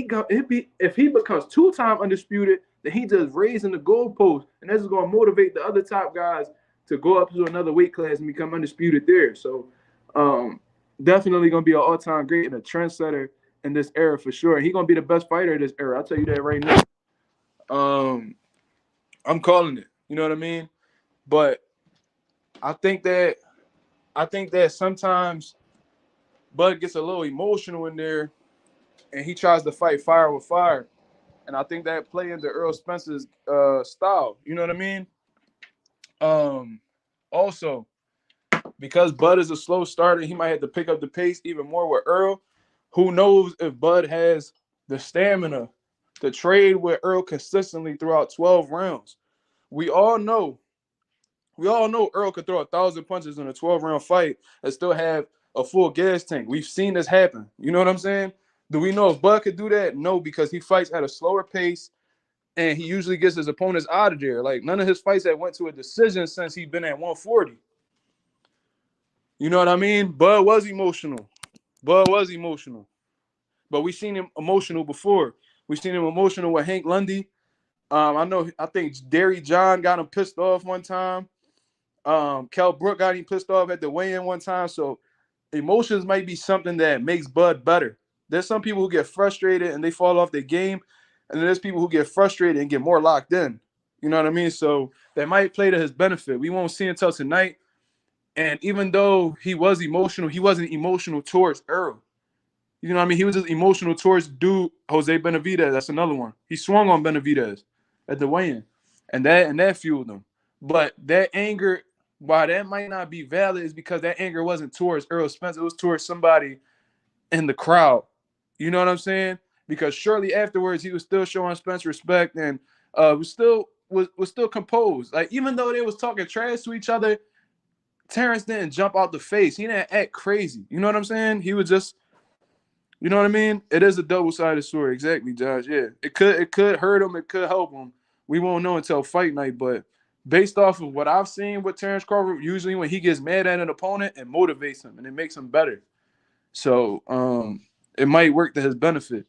becomes 2-time undisputed, then he just raising the goalpost, and this is gonna motivate the other top guys to go up to another weight class and become undisputed there. So definitely gonna be an all-time great and a trendsetter in this era for sure. He gonna be the best fighter of this era. I'll tell you that right now. Um, I'm calling it. You know what I mean? But I think that sometimes Bud gets a little emotional in there, and he tries to fight fire with fire. And I think that play into Errol Spence's style. You know what I mean? Also, because Bud is a slow starter, he might have to pick up the pace even more with Errol. Who knows if Bud has the stamina to trade with Errol consistently throughout 12 rounds. We all know Errol could throw 1,000 punches in a 12-round fight and still have a full gas tank. We've seen this happen. You know what I'm saying? Do we know if Bud could do that? No, because he fights at a slower pace, and he usually gets his opponents out of there. Like, none of his fights that went to a decision since he's been at 140. You know what I mean? Bud was emotional. But we seen him emotional before. We seen him emotional with Hank Lundy. I think Derry John got him pissed off one time. Kel Brook got him pissed off at the weigh-in one time. So emotions might be something that makes Bud better. There's some people who get frustrated and they fall off their game, and then there's people who get frustrated and get more locked in. You know what I mean? So that might play to his benefit. We won't see until tonight. And even though he was emotional, he wasn't emotional towards Errol. You know what I mean? He was just emotional towards dude Jose Benavidez. That's another one. He swung on Benavidez at the weigh-in, and that fueled him. But that anger, why that might not be valid, is because that anger wasn't towards Errol Spence. It was towards somebody in the crowd. You know what I'm saying? Because shortly afterwards, he was still showing Spence respect and was still composed. Like, even though they was talking trash to each other, Terence didn't jump out the face. He didn't act crazy. You know what I'm saying? He was just, you know what I mean? It is a double-sided sword. Exactly, Josh. Yeah. It could hurt him. It could help him. We won't know until fight night, but based off of what I've seen with Terence Crawford, usually when he gets mad at an opponent, it motivates him and it makes him better. So it might work to his benefit.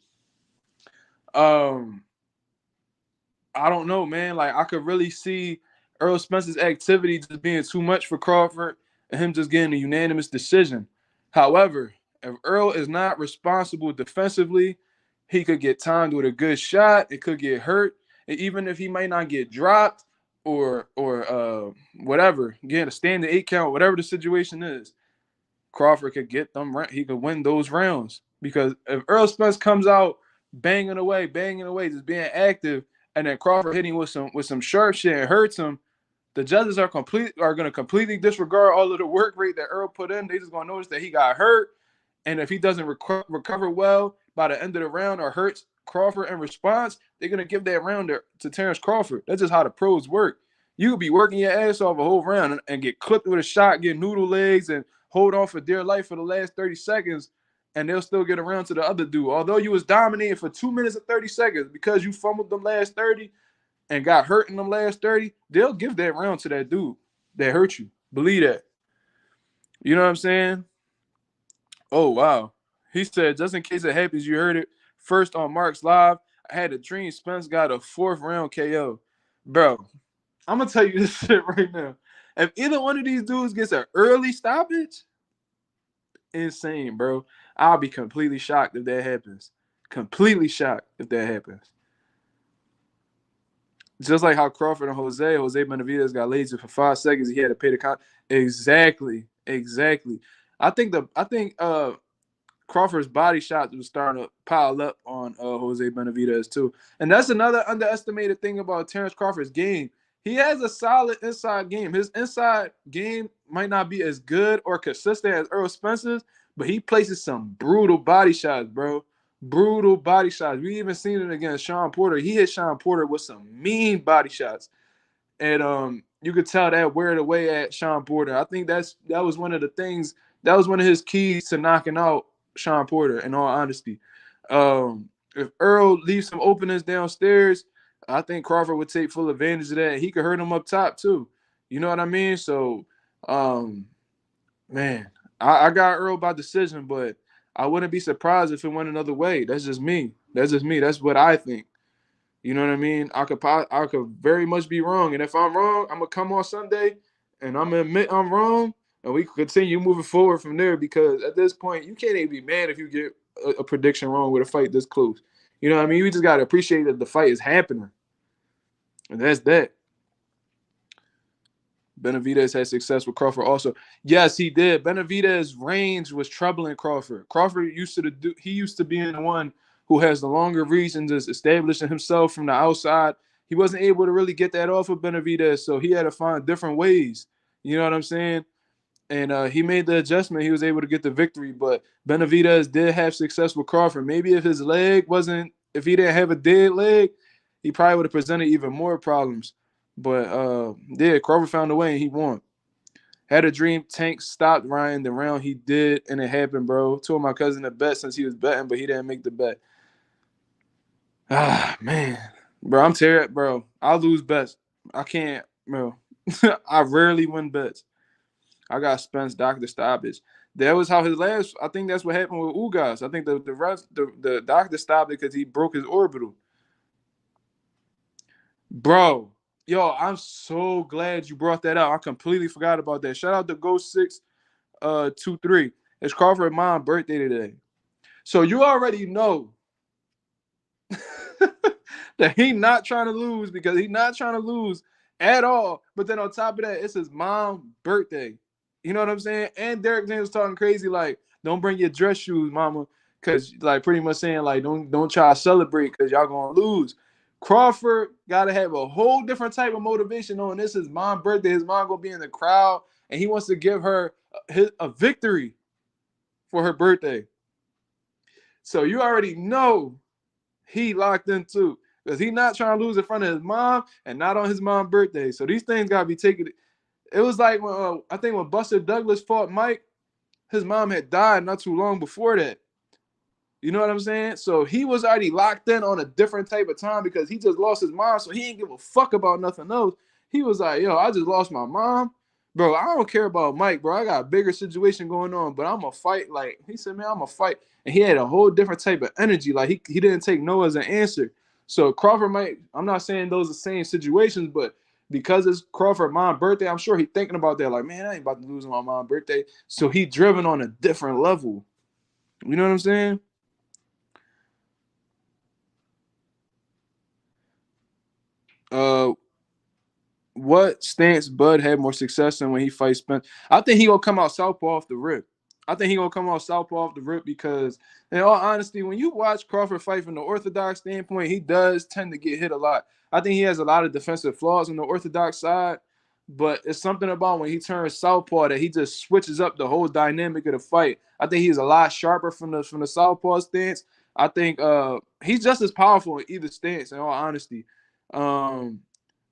I don't know, man. Like, I could really see Errol Spence's activity just being too much for Crawford and him just getting a unanimous decision. However, if Errol is not responsible defensively, he could get timed with a good shot. It could get hurt. And even if he might not get dropped or whatever, get a standing 8 count, whatever the situation is, Crawford could get them. He could win those rounds. Because if Errol Spence comes out banging away, just being active, and then Crawford hitting with some sharp shit and hurts him, the judges are going to completely disregard all of the work rate that Errol put in. They just going to notice that he got hurt, and if he doesn't recover well by the end of the round or hurts Crawford in response, they're going to give that round to Terence Crawford. That's just how the pros work. You could be working your ass off a whole round and get clipped with a shot, get noodle legs, and hold on for dear life for the last 30 seconds, and they'll still get around to the other dude. Although you was dominating for 2 minutes and 30 seconds because you fumbled them last 30 and got hurt in them last 30, they'll give that round to that dude that hurt you. Believe that. You know what I'm saying? Oh, wow. He said, just in case it happens, you heard it first on Mark's Live. I had a dream Spence got a 4th round KO. Bro, I'm going to tell you this shit right now. If either one of these dudes gets an early stoppage, insane, bro. I'll be completely shocked if that happens. Completely shocked if that happens. Just like how Crawford and Jose Benavidez got lazy for 5 seconds. He had to pay the count. Exactly. I think Crawford's body shot was starting to pile up on Jose Benavidez too. And that's another underestimated thing about Terence Crawford's game. He has a solid inside game. His inside game might not be as good or consistent as Errol Spence's, but he places some brutal body shots, bro. Brutal body shots. We even seen it against Sean Porter. He hit Sean Porter with some mean body shots. And you could tell that wear it away at Sean Porter. I think that was one of the things, that was one of his keys to knocking out Sean Porter, in all honesty. If Errol leaves some openings downstairs, I think Crawford would take full advantage of that. He could hurt him up top too. You know what I mean? So, man, I got Errol by decision, but I wouldn't be surprised if it went another way. That's just me. That's just me. That's what I think. You know what I mean? I could very much be wrong. And if I'm wrong, I'm gonna come on Sunday and I'm gonna admit I'm wrong, and we can continue moving forward from there. Because at this point, you can't even be mad if you get a prediction wrong with a fight this close. You know what I mean? You just gotta appreciate that the fight is happening, and that's that. Benavidez had success with Crawford also. Yes, he did. Benavidez's range was troubling Crawford. Crawford used to being the one who has the longer reach and just establishing himself from the outside. He wasn't able to really get that off of Benavidez, so he had to find different ways. You know what I'm saying? And he made the adjustment. He was able to get the victory. But Benavidez did have success with Crawford. Maybe if he didn't have a dead leg, he probably would have presented even more problems. But yeah, Crawford found a way and he won. Had a dream Tank stopped Ryan the round he did, and it happened, bro. Told my cousin to bet since he was betting, but he didn't make the bet. Ah, man. Bro, I'm terrible, bro. I lose bets. I can't, bro. I rarely win bets. I got Spence doctor stoppage. That was how his last. I think that's what happened with Ugas. I think the doctor stopped it because he broke his orbital. Bro, yo, I'm so glad you brought that up. I completely forgot about that. Shout out to Ghost 623. It's Crawford's mom's birthday today. So you already know that he not trying to lose because he's not trying to lose at all. But then on top of that, it's his mom's birthday. You know what I'm saying? And Derek James was talking crazy like, don't bring your dress shoes, mama. Because like pretty much saying like don't try to celebrate because y'all gonna lose. Crawford gotta have a whole different type of motivation on this. His mom's birthday. His mom gonna be in the crowd, and he wants to give her a victory for her birthday. So you already know he locked in too. Because he's not trying to lose in front of his mom and not on his mom's birthday. So these things gotta be taken. It was like when I think when Buster Douglas fought Mike, his mom had died not too long before that. You know what I'm saying? So he was already locked in on a different type of time because he just lost his mom, so he didn't give a fuck about nothing else. He was like, yo, I just lost my mom. Bro, I don't care about Mike, bro. I got a bigger situation going on, but I'm going to fight. Like, he said, man, I'm going to fight. And he had a whole different type of energy. Like, he didn't take no as an answer. So Crawford might, I'm not saying those are the same situations, but because it's Crawford's mom's birthday, I'm sure he's thinking about that. Like, man, I ain't about to lose on my mom's birthday. So he driven on a different level. You know what I'm saying? What stance Bud had more success in when he fights Spence? I think he gonna come out southpaw off the rip. I think he gonna come out southpaw off the rip because, in all honesty, when you watch Crawford fight from the orthodox standpoint, he does tend to get hit a lot. I think he has a lot of defensive flaws on the orthodox side, but it's something about when he turns southpaw that he just switches up the whole dynamic of the fight. I think he's a lot sharper from the southpaw stance. I think he's just as powerful in either stance. In all honesty.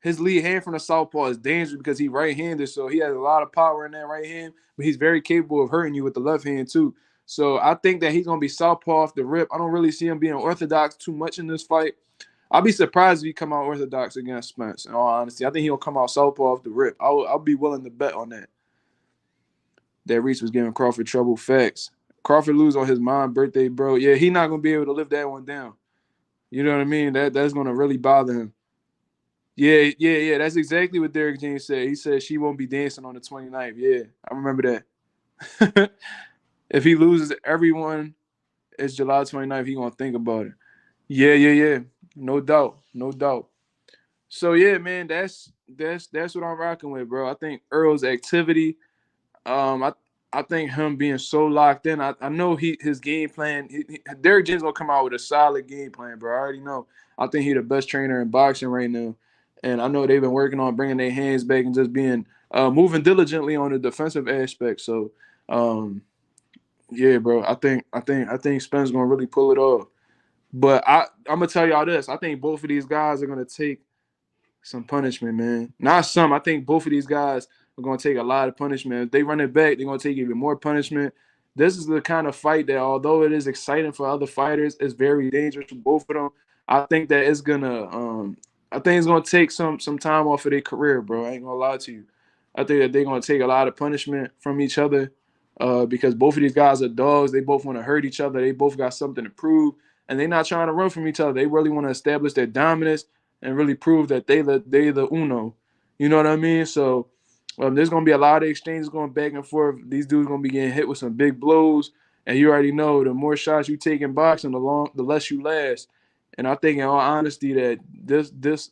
His lead hand from the southpaw is dangerous because he's right-handed, so he has a lot of power in that right hand, but he's very capable of hurting you with the left hand too. So I think that he's going to be southpaw off the rip. I don't really see him being orthodox too much in this fight. I'll be surprised if he come out orthodox against Spence, in all honesty. I think he'll come out southpaw off the rip. I'll be willing to bet on that. That Reese was giving Crawford trouble. Facts. Crawford lose on his mom's birthday, bro. Yeah, he's not going to be able to live that one down. You know what I mean? That's going to really bother him. Yeah. That's exactly what Derek James said. He said she won't be dancing on the 29th. Yeah, I remember that. If he loses everyone, it's July 29th. He gonna think about it. Yeah. No doubt. So yeah, man, that's what I'm rocking with, bro. I think Errol's activity. I think him being so locked in. I know his game plan. Derek James gonna come out with a solid game plan, bro. I already know. I think he's the best trainer in boxing right now. And I know they've been working on bringing their hands back and just being moving diligently on the defensive aspect. So, yeah, bro, I think Spence gonna really pull it off. But I'm gonna tell y'all this: I think both of these guys are gonna take some punishment, man. Not some. I think both of these guys are gonna take a lot of punishment. If they run it back, they're gonna take even more punishment. This is the kind of fight that, although it is exciting for other fighters, it's very dangerous for both of them. I think that it's gonna I think it's gonna take some time off of their career, bro. I ain't gonna lie to you. I think that they're gonna take a lot of punishment from each other. because both of these guys are dogs. They both want to hurt each other. They both got something to prove, and they're not trying to run from each other. They really want to establish their dominance and really prove that they the uno. You know what I mean? So there's gonna be a lot of exchanges going back and forth. These dudes gonna be getting hit with some big blows, and you already know the more shots you take in boxing, the less you last. And I think, in all honesty, that this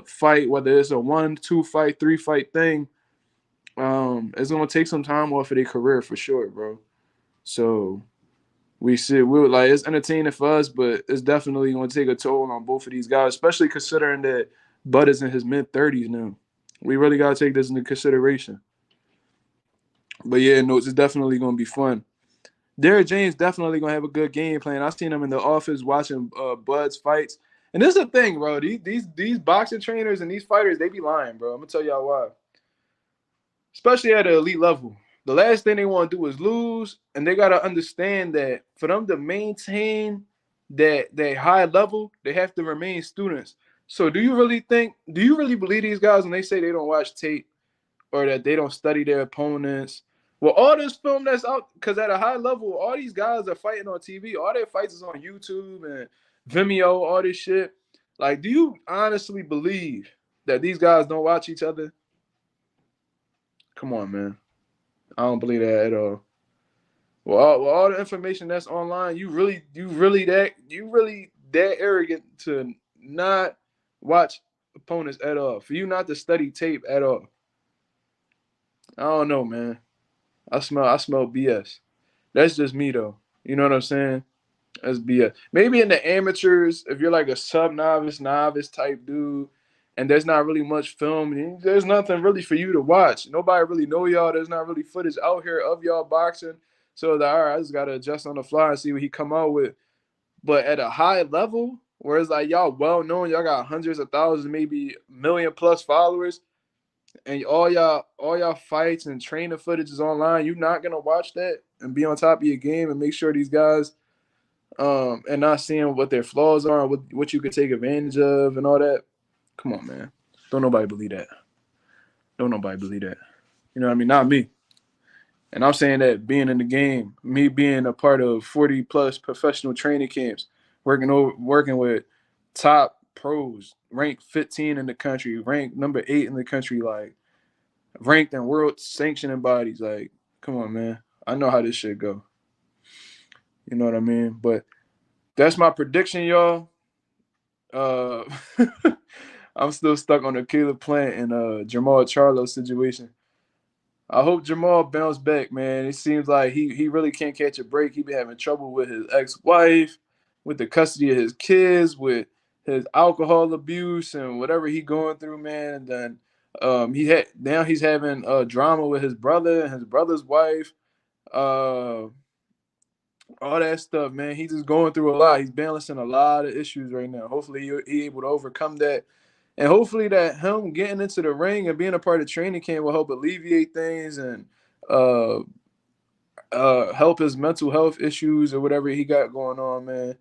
fight, whether it's a 1, 2 fight, 3 fight thing, it's gonna take some time off of their career for sure, bro. So we were like, it's entertaining for us, but it's definitely gonna take a toll on both of these guys, especially considering that Bud is in his mid-30s now. We really gotta take this into consideration. But yeah, no, it's definitely gonna be fun. Derrick James definitely gonna have a good game plan. I seen him in the office watching Bud's fights, and this is the thing, bro. These boxing trainers and these fighters, they be lying, bro. I'm gonna tell y'all why. Especially at an elite level. The last thing they want to do is lose, and they gotta understand that for them to maintain that high level, they have to remain students. So do you really believe these guys when they say they don't watch tape or that they don't study their opponents? Well, all this film that's out, because at a high level, all these guys are fighting on TV. All their fights is on YouTube and Vimeo, all this shit. Like, do you honestly believe that these guys don't watch each other? Come on, man. I don't believe that at all. Well, all the information that's online, you really that arrogant to not watch opponents at all. For you not to study tape at all. I don't know, man. I smell BS. That's just me though. You know what I'm saying? That's BS. Maybe in the amateurs, if you're like a novice type dude, and there's not really much film, there's nothing really for you to watch. Nobody really know y'all. There's not really footage out here of y'all boxing. So that, all right, I just gotta adjust on the fly and see what he come out with. But at a high level, where it's like y'all well known, y'all got hundreds of thousands, maybe million plus followers, and all y'all fights and training footage is online. You're not gonna watch that and be on top of your game and make sure these guys and not seeing what their flaws are, what you could take advantage of, and all that. Come on, man. Don't nobody believe that. Don't nobody believe that. You know what I mean? Not me. And I'm saying that being in the game, me being a part of 40 plus professional training camps, working with top pros, ranked 15 in the country, ranked number 8 in the country, like ranked in world sanctioning bodies. Like, come on, man. I know how this shit go. You know what I mean? But that's my prediction, y'all. Uh, I'm still stuck on the Caleb Plant and Jermall Charlo situation. I hope Jermall bounce back, man. It seems like he really can't catch a break. He been having trouble with his ex-wife, with the custody of his kids, with his alcohol abuse and whatever he going through, man. And then now he's having drama with his brother and his brother's wife. Uh, all that stuff, man. He's just going through a lot. He's balancing a lot of issues right now. Hopefully he able to overcome that. And hopefully that him getting into the ring and being a part of training camp will help alleviate things and uh help his mental health issues or whatever he got going on, man.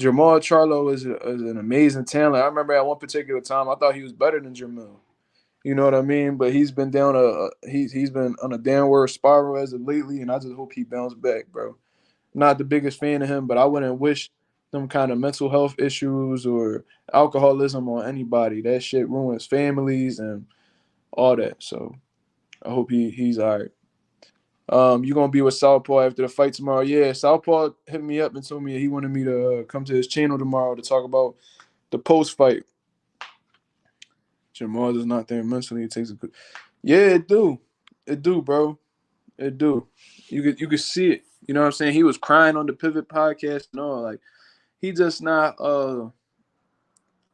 Jermall Charlo is an amazing talent. I remember at one particular time I thought he was better than Jermall. You know what I mean? But he's been he's been on a downward spiral as of lately, and I just hope he bounce back, bro. Not the biggest fan of him, but I wouldn't wish some kind of mental health issues or alcoholism on anybody. That shit ruins families and all that. So I hope he's all right. You gonna be with Southpaw after the fight tomorrow? Yeah, Southpaw hit me up and told me he wanted me to come to his channel tomorrow to talk about the post fight. Jermall is not there mentally. It takes a good. Yeah, it do, bro. It do. You could see it. You know what I'm saying? He was crying on the Pivot podcast and all. Like he just not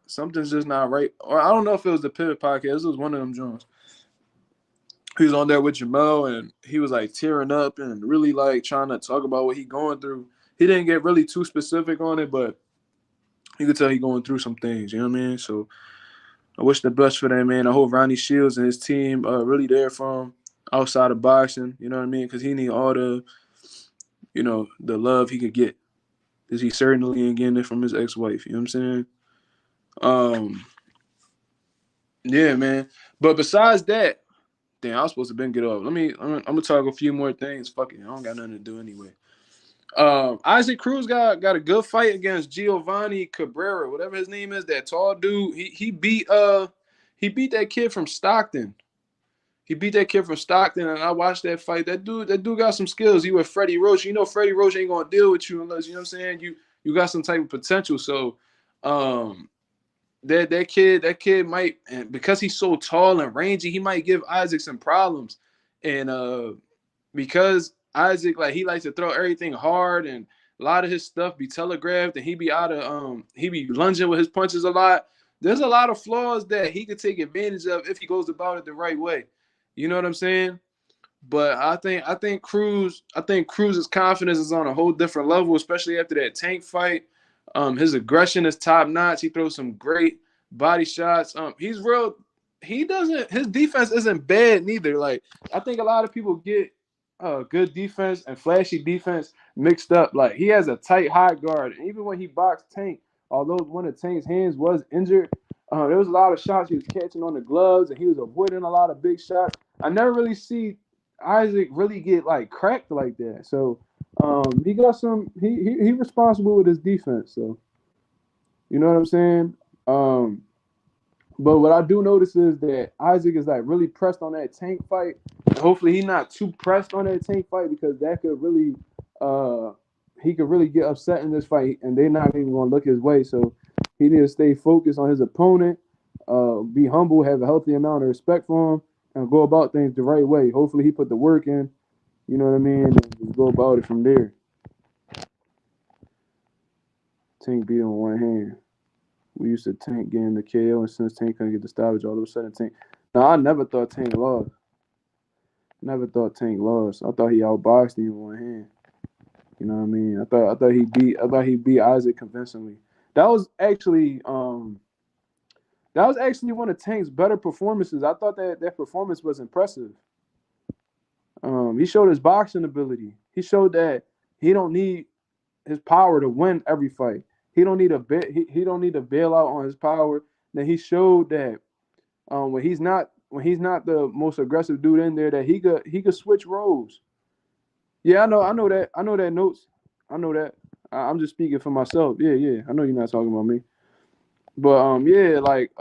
something's just not right. Or I don't know if it was the Pivot podcast. It was one of them Jones. He was on there with Jamal and he was like tearing up and really like trying to talk about what he going through. He didn't get really too specific on it, but you could tell he going through some things. You know what I mean? So I wish the best for that, man. I hope Ronnie Shields and his team are really there for him outside of boxing. You know what I mean? Because he need all the, the love he could get. Because he certainly ain't getting it from his ex-wife. You know what I'm saying? Yeah, man. But besides that, Damn, I was supposed to been get off. I'm gonna talk a few more things. Fuck it, I don't got nothing to do anyway. Isaac Cruz got a good fight against Giovanni Cabrera, whatever his name is, that tall dude. He beat that kid from Stockton. He beat that kid from Stockton, and I watched that fight. That dude got some skills. He with Freddie Roach. You know Freddie Roach ain't gonna deal with you unless, you know what I'm saying, you got some type of potential. So that kid might, and because he's so tall and rangy, he might give Isaac some problems. And because Isaac, like, he likes to throw everything hard, and a lot of his stuff be telegraphed, and he be lunging with his punches a lot. There's a lot of flaws that he could take advantage of if he goes about it the right way. You know what I'm saying? But I think Cruz's confidence is on a whole different level, especially after that Tank fight. His aggression is top notch. He throws some great body shots. He's real. His defense isn't bad neither. Like, I think a lot of people get good defense and flashy defense mixed up. Like, he has a tight high guard, and even when he boxed Tank, although one of Tank's hands was injured, there was a lot of shots he was catching on the gloves, and he was avoiding a lot of big shots. I never really see Isaac really get like cracked like that. So he got some. He responsible with his defense. So you know what I'm saying. But what I do notice is that Isaac is like really pressed on that Tank fight. And hopefully he's not too pressed on that Tank fight, because that could really he could really get upset in this fight, and they're not even gonna look his way. So he needs to stay focused on his opponent, be humble, have a healthy amount of respect for him, and go about things the right way. Hopefully he put the work in, you know what I mean, and just go about it from there. Tank beat on one hand. We used to Tank getting the KO, and since Tank couldn't get the stoppage, all of a sudden Tank. Now, I never thought Tank lost. Never thought Tank lost. I thought he outboxed him in one hand. You know what I mean? I thought he beat Isaac convincingly. That was actually one of Tank's better performances. I thought that performance was impressive. He showed his boxing ability. He showed that he don't need his power to win every fight. He don't need he don't need to bail out on his power. Then he showed that when he's not the most aggressive dude in there, that he could switch roles. Yeah, I know that notes. I know that. I'm just speaking for myself. Yeah. I know you're not talking about me. But yeah, like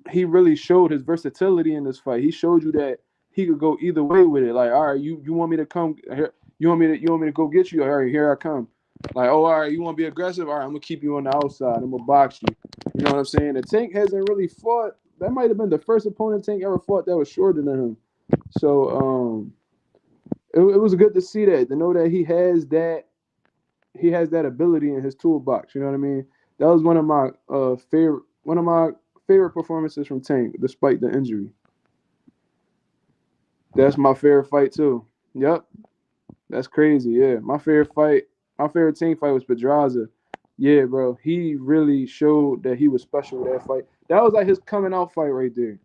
he really showed his versatility in this fight. He showed you that he could go either way with it. Like, all right, you want me to come here? You want me to go get you? All right, here I come. Like, oh, all right, you want to be aggressive? All right, I'm gonna keep you on the outside. I'm gonna box you. You know what I'm saying? The Tank hasn't really fought. That might have been the first opponent Tank ever fought that was shorter than him. So it was good to see that, to know that he has that ability in his toolbox. You know what I mean? That was one of my favorite performances from Tank, despite the injury. That's my favorite fight too. Yep, that's crazy. Yeah, my favorite Tank fight was Pedraza. Yeah, bro, he really showed that he was special with that fight. That was like his coming out fight right there.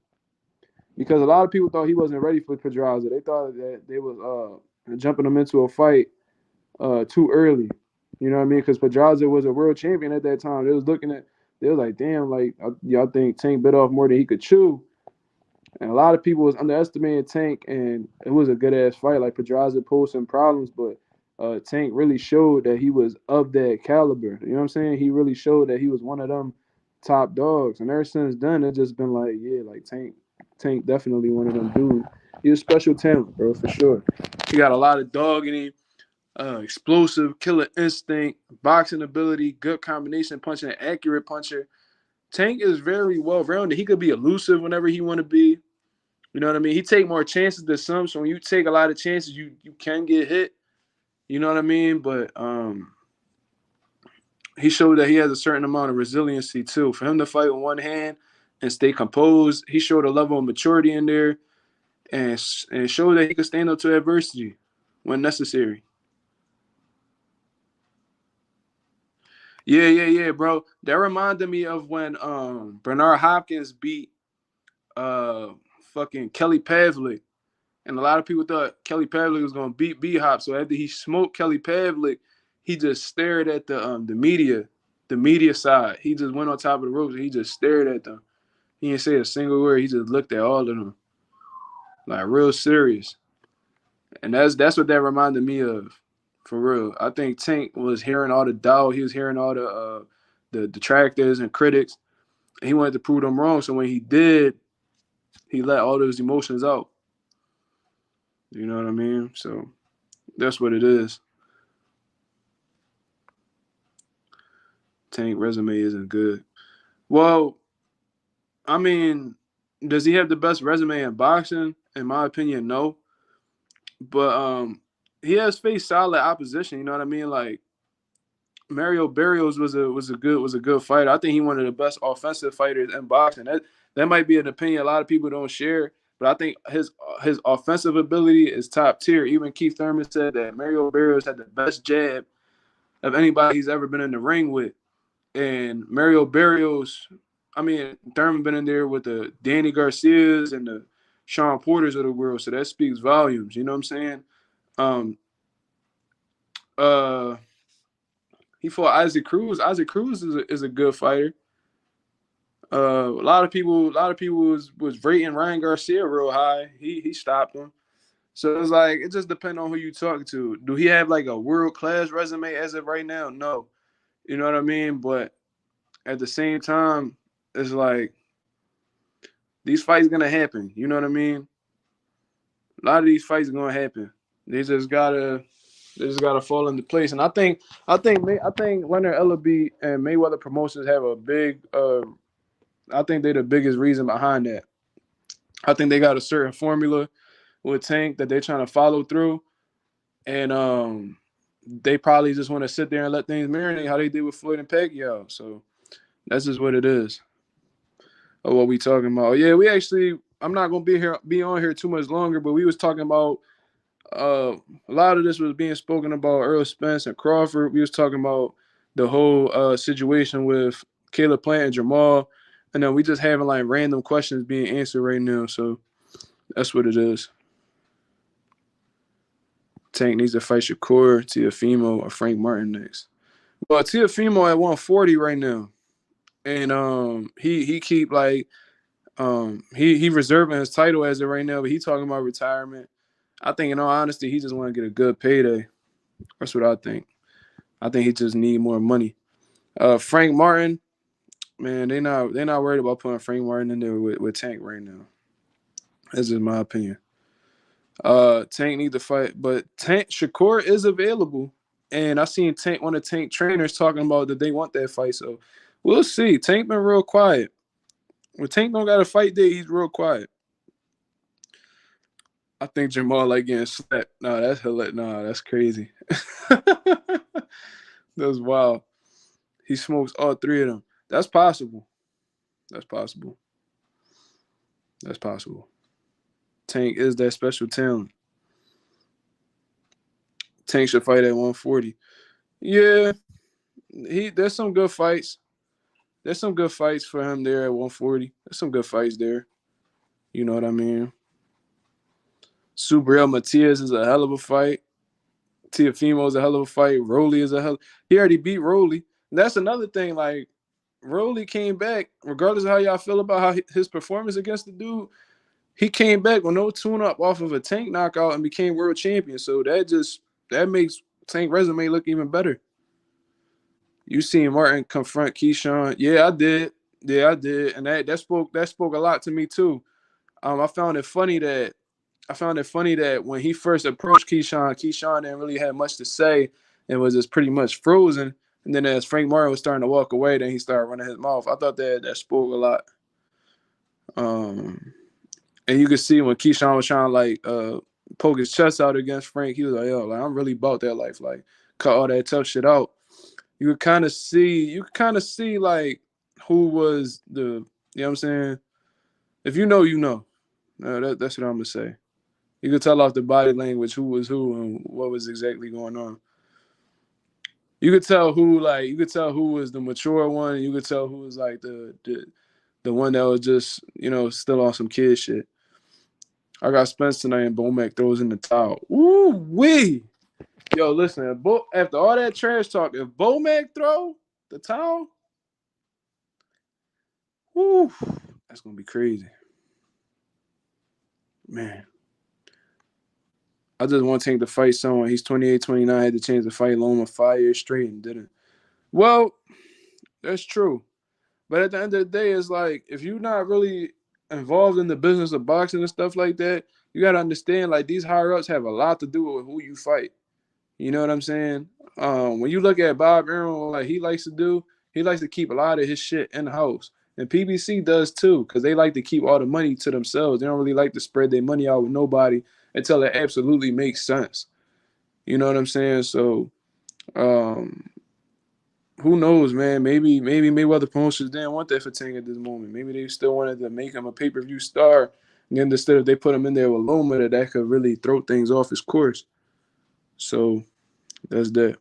Because a lot of people thought he wasn't ready for Pedraza. They thought that they was jumping him into a fight too early. You know what I mean? Because Pedraza was a world champion at that time. They was like, damn, like, y'all think Tank bit off more than he could chew. And a lot of people was underestimating Tank, and it was a good ass fight. Like, Pedraza posed some problems, but Tank really showed that he was of that caliber. You know what I'm saying? He really showed that he was one of them top dogs. And ever since then, it's just been like, yeah, like Tank definitely one of them dudes. He's a special talent, bro, for sure. He got a lot of dog in him. Explosive, killer instinct, boxing ability, good combination puncher, accurate puncher. Tank is very well rounded. He could be elusive whenever he want to be. You know what I mean? He take more chances than some. So when you take a lot of chances, you can get hit. You know what I mean? But he showed that he has a certain amount of resiliency too. For him to fight with one hand and stay composed, he showed a level of maturity in there, and showed that he could stand up to adversity when necessary. Yeah, bro. That reminded me of when Bernard Hopkins beat fucking Kelly Pavlik. And a lot of people thought Kelly Pavlik was gonna beat B-Hop. So after he smoked Kelly Pavlik, he just stared at the media side. He just went on top of the ropes and he just stared at them. He didn't say a single word. He just looked at all of them. like real serious. And that's what that reminded me of, for real. I think Tank was hearing all the doubt. He was hearing all the detractors and critics. He wanted to prove them wrong. So when he did, he let all those emotions out. You know what I mean? So that's what it is. Tank resume isn't good. Well, I mean, does he have the best resume in boxing? In my opinion, no. But he has faced solid opposition. You know what I mean? Like Mario Barrios was a good fighter. I think he one of the best offensive fighters in boxing. That might be an opinion a lot of people don't share, but I think his offensive ability is top tier. Even Keith Thurman said that Mario Barrios had the best jab of anybody he's ever been in the ring with. And Mario Barrios, I mean, Thurman been in there with the Danny Garcias and the Sean Porters of the world, so that speaks volumes. You know what I'm saying? Um, uh, he fought Isaac Cruz. Isaac Cruz is a good fighter. A lot of people was rating Ryan Garcia real high. He stopped him. So it's like it just depends on who you talk to. Do he have like a world class resume as of right now? No. You know what I mean? But at the same time, it's like these fights gonna happen. You know what I mean? A lot of these fights are gonna happen. They just gotta they just gotta fall into place. And I think Leonard Ellaby and Mayweather Promotions have a big. I think they're the biggest reason behind that. I think they got a certain formula with Tank that they're trying to follow through, and they probably just want to sit there and let things marinate how they did with Floyd and Pacquiao. So that's just what it is. Of what we talking about. Yeah, we actually. I'm not gonna be on here too much longer, but we was talking about a lot of this was being spoken about Errol Spence and Crawford. We was talking about the whole situation with Caleb Plant and Jermall, and then we just having like random questions being answered right now. So that's what it is. Tank needs to fight Shakur, Teofimo, or Frank Martin next. Well, Teofimo at 140 right now, and he keep like he reserving his title as of right now, but he talking about retirement. I think in all honesty, he just want to get a good payday. That's what I think. I think he just need more money. Frank Martin, man, they not worried about putting Frank Martin in there with Tank right now. That's just my opinion. Tank need to fight, but Tank Shakur is available, and I seen Tank one of Tank trainers talking about that they want that fight. So we'll see. Tank been real quiet. When Tank don't got a fight day, he's real quiet. I think Jermall like getting slapped. Nah, that's hilarious. Nah, that's crazy. That's wild. He smokes all three of them. That's possible. That's possible. That's possible. Tank is that special talent. Tank should fight at 140. Yeah, there's some good fights. There's some good fights for him there at 140. There's some good fights there. You know what I mean? Subriel Matias is a hell of a fight. Teofimo is a hell of a fight. Rolly is a hell. He already beat Rolly. And that's another thing. Like Rolly came back, regardless of how y'all feel about how his performance against the dude. He came back with no tune-up off of a Tank knockout and became world champion. So that makes Tank resume look even better. You seen Martin confront Keyshawn? Yeah, I did. Yeah, I did, and that spoke a lot to me too. I found it funny that when he first approached Keyshawn didn't really have much to say and was just pretty much frozen. And then as Frank Martin was starting to walk away, then he started running his mouth. I thought that spoke a lot. Um, and you could see when Keyshawn was trying to like poke his chest out against Frank, he was like, "Yo, like I'm really about that life. Like, cut all that tough shit out." You could kind of see like who was the, you know what I'm saying? If you know, you know. That's what I'm gonna say. You could tell off the body language who was who and what was exactly going on. You could tell who was the mature one, and you could tell who was like the one that was just, still on some kid shit. I got Spence tonight and Bomac throws in the towel. Ooh wee. Yo, listen, after all that trash talk, if Bomac throw the towel, whoo, that's gonna be crazy. Man. I just want Tank to fight someone. He's 28, 29, had the chance to fight Loma 5 years straight and didn't. Well, that's true. But at the end of the day, it's like if you're not really involved in the business of boxing and stuff like that, you gotta understand like these higher ups have a lot to do with who you fight. You know what I'm saying? When you look at Bob Errol, like he likes to do, he likes to keep a lot of his shit in the house. And PBC does too, because they like to keep all the money to themselves. They don't really like to spread their money out with nobody until it absolutely makes sense. You know what I'm saying? So um, who knows, man? Maybe Mayweather Promotions didn't want that for Tank at this moment. Maybe they still wanted to make him a pay-per-view star. And then instead of they put him in there with Loma, that could really throw things off his course. So that's that.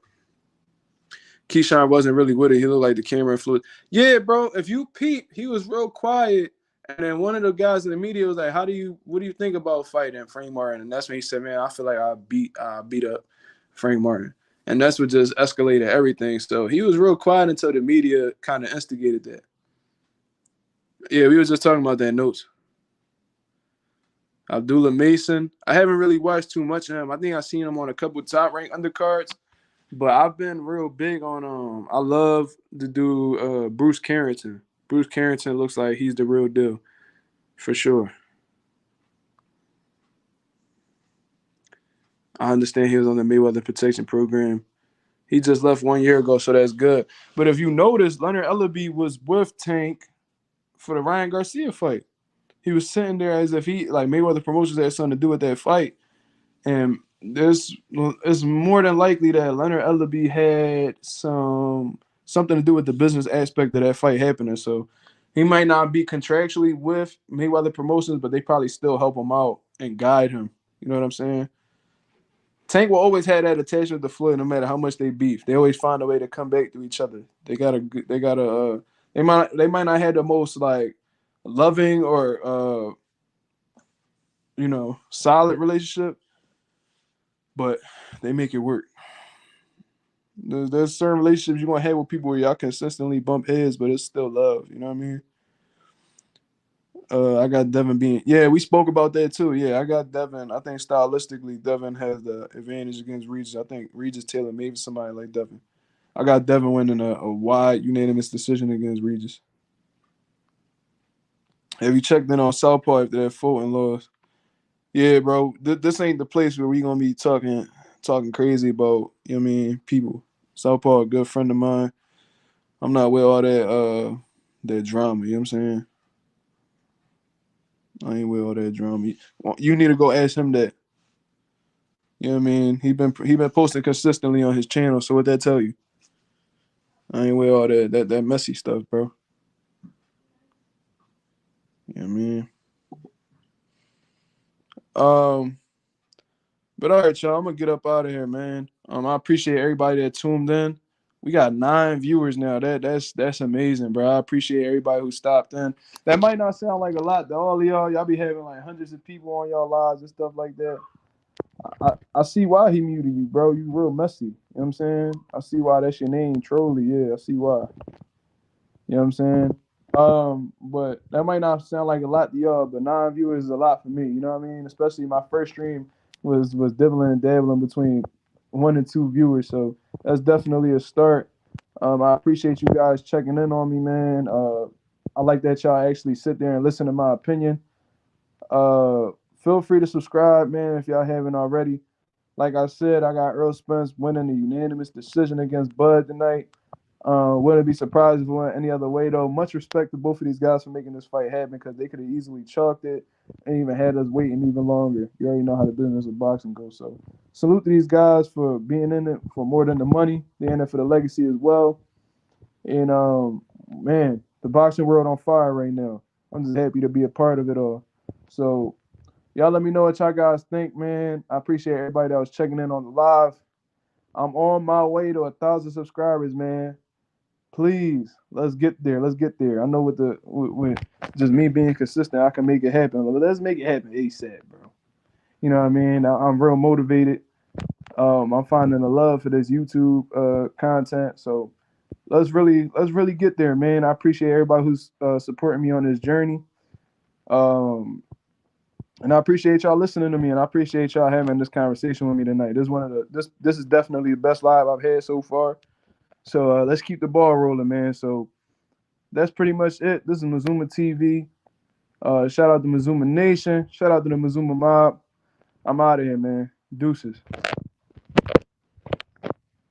Keyshawn wasn't really with it. He looked like the camera influenced. Yeah, bro. If you peep, he was real quiet. And then one of the guys in the media was like, what do you think about fighting Frank Martin? And that's when he said, man, I feel like I beat up Frank Martin. And that's what just escalated everything. So he was real quiet until the media kind of instigated that. Yeah, we was just talking about that notes. Abdullah Mason. I haven't really watched too much of him. I think I've seen him on a couple top rank undercards. But I've been real big on I love to do Bruce Carrington. Bruce Carrington looks like he's the real deal. For sure. I understand he was on the Mayweather protection program. He just left 1 year ago, so that's good. But if you notice, Leonard Ellaby was with Tank for the Ryan Garcia fight. He was sitting there as if Mayweather Promotions had something to do with that fight. And it's more than likely that Leonard Ellaby had something to do with the business aspect of that fight happening. So he might not be contractually with Mayweather Promotions, but they probably still help him out and guide him. You know what I'm saying? Tank will always have that attachment to Floyd, no matter how much they beef. They always find a way to come back to each other. They might not have the most like loving or solid relationship, but they make it work. There's certain relationships you're gonna have with people where y'all consistently bump heads, but it's still love. You know what I mean? I got Devin being. Yeah, we spoke about that too. Yeah, I got Devin. I think stylistically, Devin has the advantage against Regis. I think Regis Taylor maybe somebody like Devin. I got Devin winning a wide unanimous decision against Regis. Have you checked in on Southpaw after that Fulton loss? Yeah, bro. This ain't the place where we gonna be talking crazy about, you know what I mean, people. Southpaw, a good friend of mine. I'm not with all that drama, you know what I'm saying? I ain't with all that drama. You need to go ask him that. You know what I mean? He been posting consistently on his channel, so what that tell you? I ain't with all that messy stuff, bro. You know what I mean? But all right, y'all, I'm gonna get up out of here, man. I appreciate everybody that tuned in. We got 9 viewers now. That's amazing, bro. I appreciate everybody who stopped in. That might not sound like a lot to all of y'all be having like hundreds of people on y'all lives and stuff like that. I see why he muted you, bro. You real messy. You know what I'm saying? I see why that's your name, Trolley. Yeah, I see why. You know what I'm saying? But that might not sound like a lot to y'all, but 9 viewers is a lot for me. You know what I mean? Especially my first stream was dibbling and dabbling between 1 and 2 viewers, so that's definitely a start. I appreciate you guys checking in on me, man. I like that y'all actually sit there and listen to my opinion. Feel free to subscribe, man, if y'all haven't already. Like I said, I got Errol Spence winning a unanimous decision against Bud tonight. Wouldn't be surprised if it went any other way, though. Much respect to both of these guys for making this fight happen, because they could have easily chalked it and even had us waiting even longer. You already know how the business of boxing goes. So salute to these guys for being in it for more than the money. They're in it for the legacy as well. And, man, the boxing world on fire right now. I'm just happy to be a part of it all. So y'all let me know what y'all guys think, man. I appreciate everybody that was checking in on the live. I'm on my way to 1,000 subscribers, man. Please, let's get there. Let's get there. I know with just me being consistent, I can make it happen. But let's make it happen ASAP, bro. You know what I mean? I'm real motivated. I'm finding a love for this YouTube content. So let's really get there, man. I appreciate everybody who's supporting me on this journey. And I appreciate y'all listening to me, and I appreciate y'all having this conversation with me tonight. This is one of the this is definitely the best live I've had so far. So let's keep the ball rolling, man. So that's pretty much it. This is Mazuma TV. Shout out to Mazuma Nation. Shout out to the Mazuma Mob. I'm out of here, man. Deuces.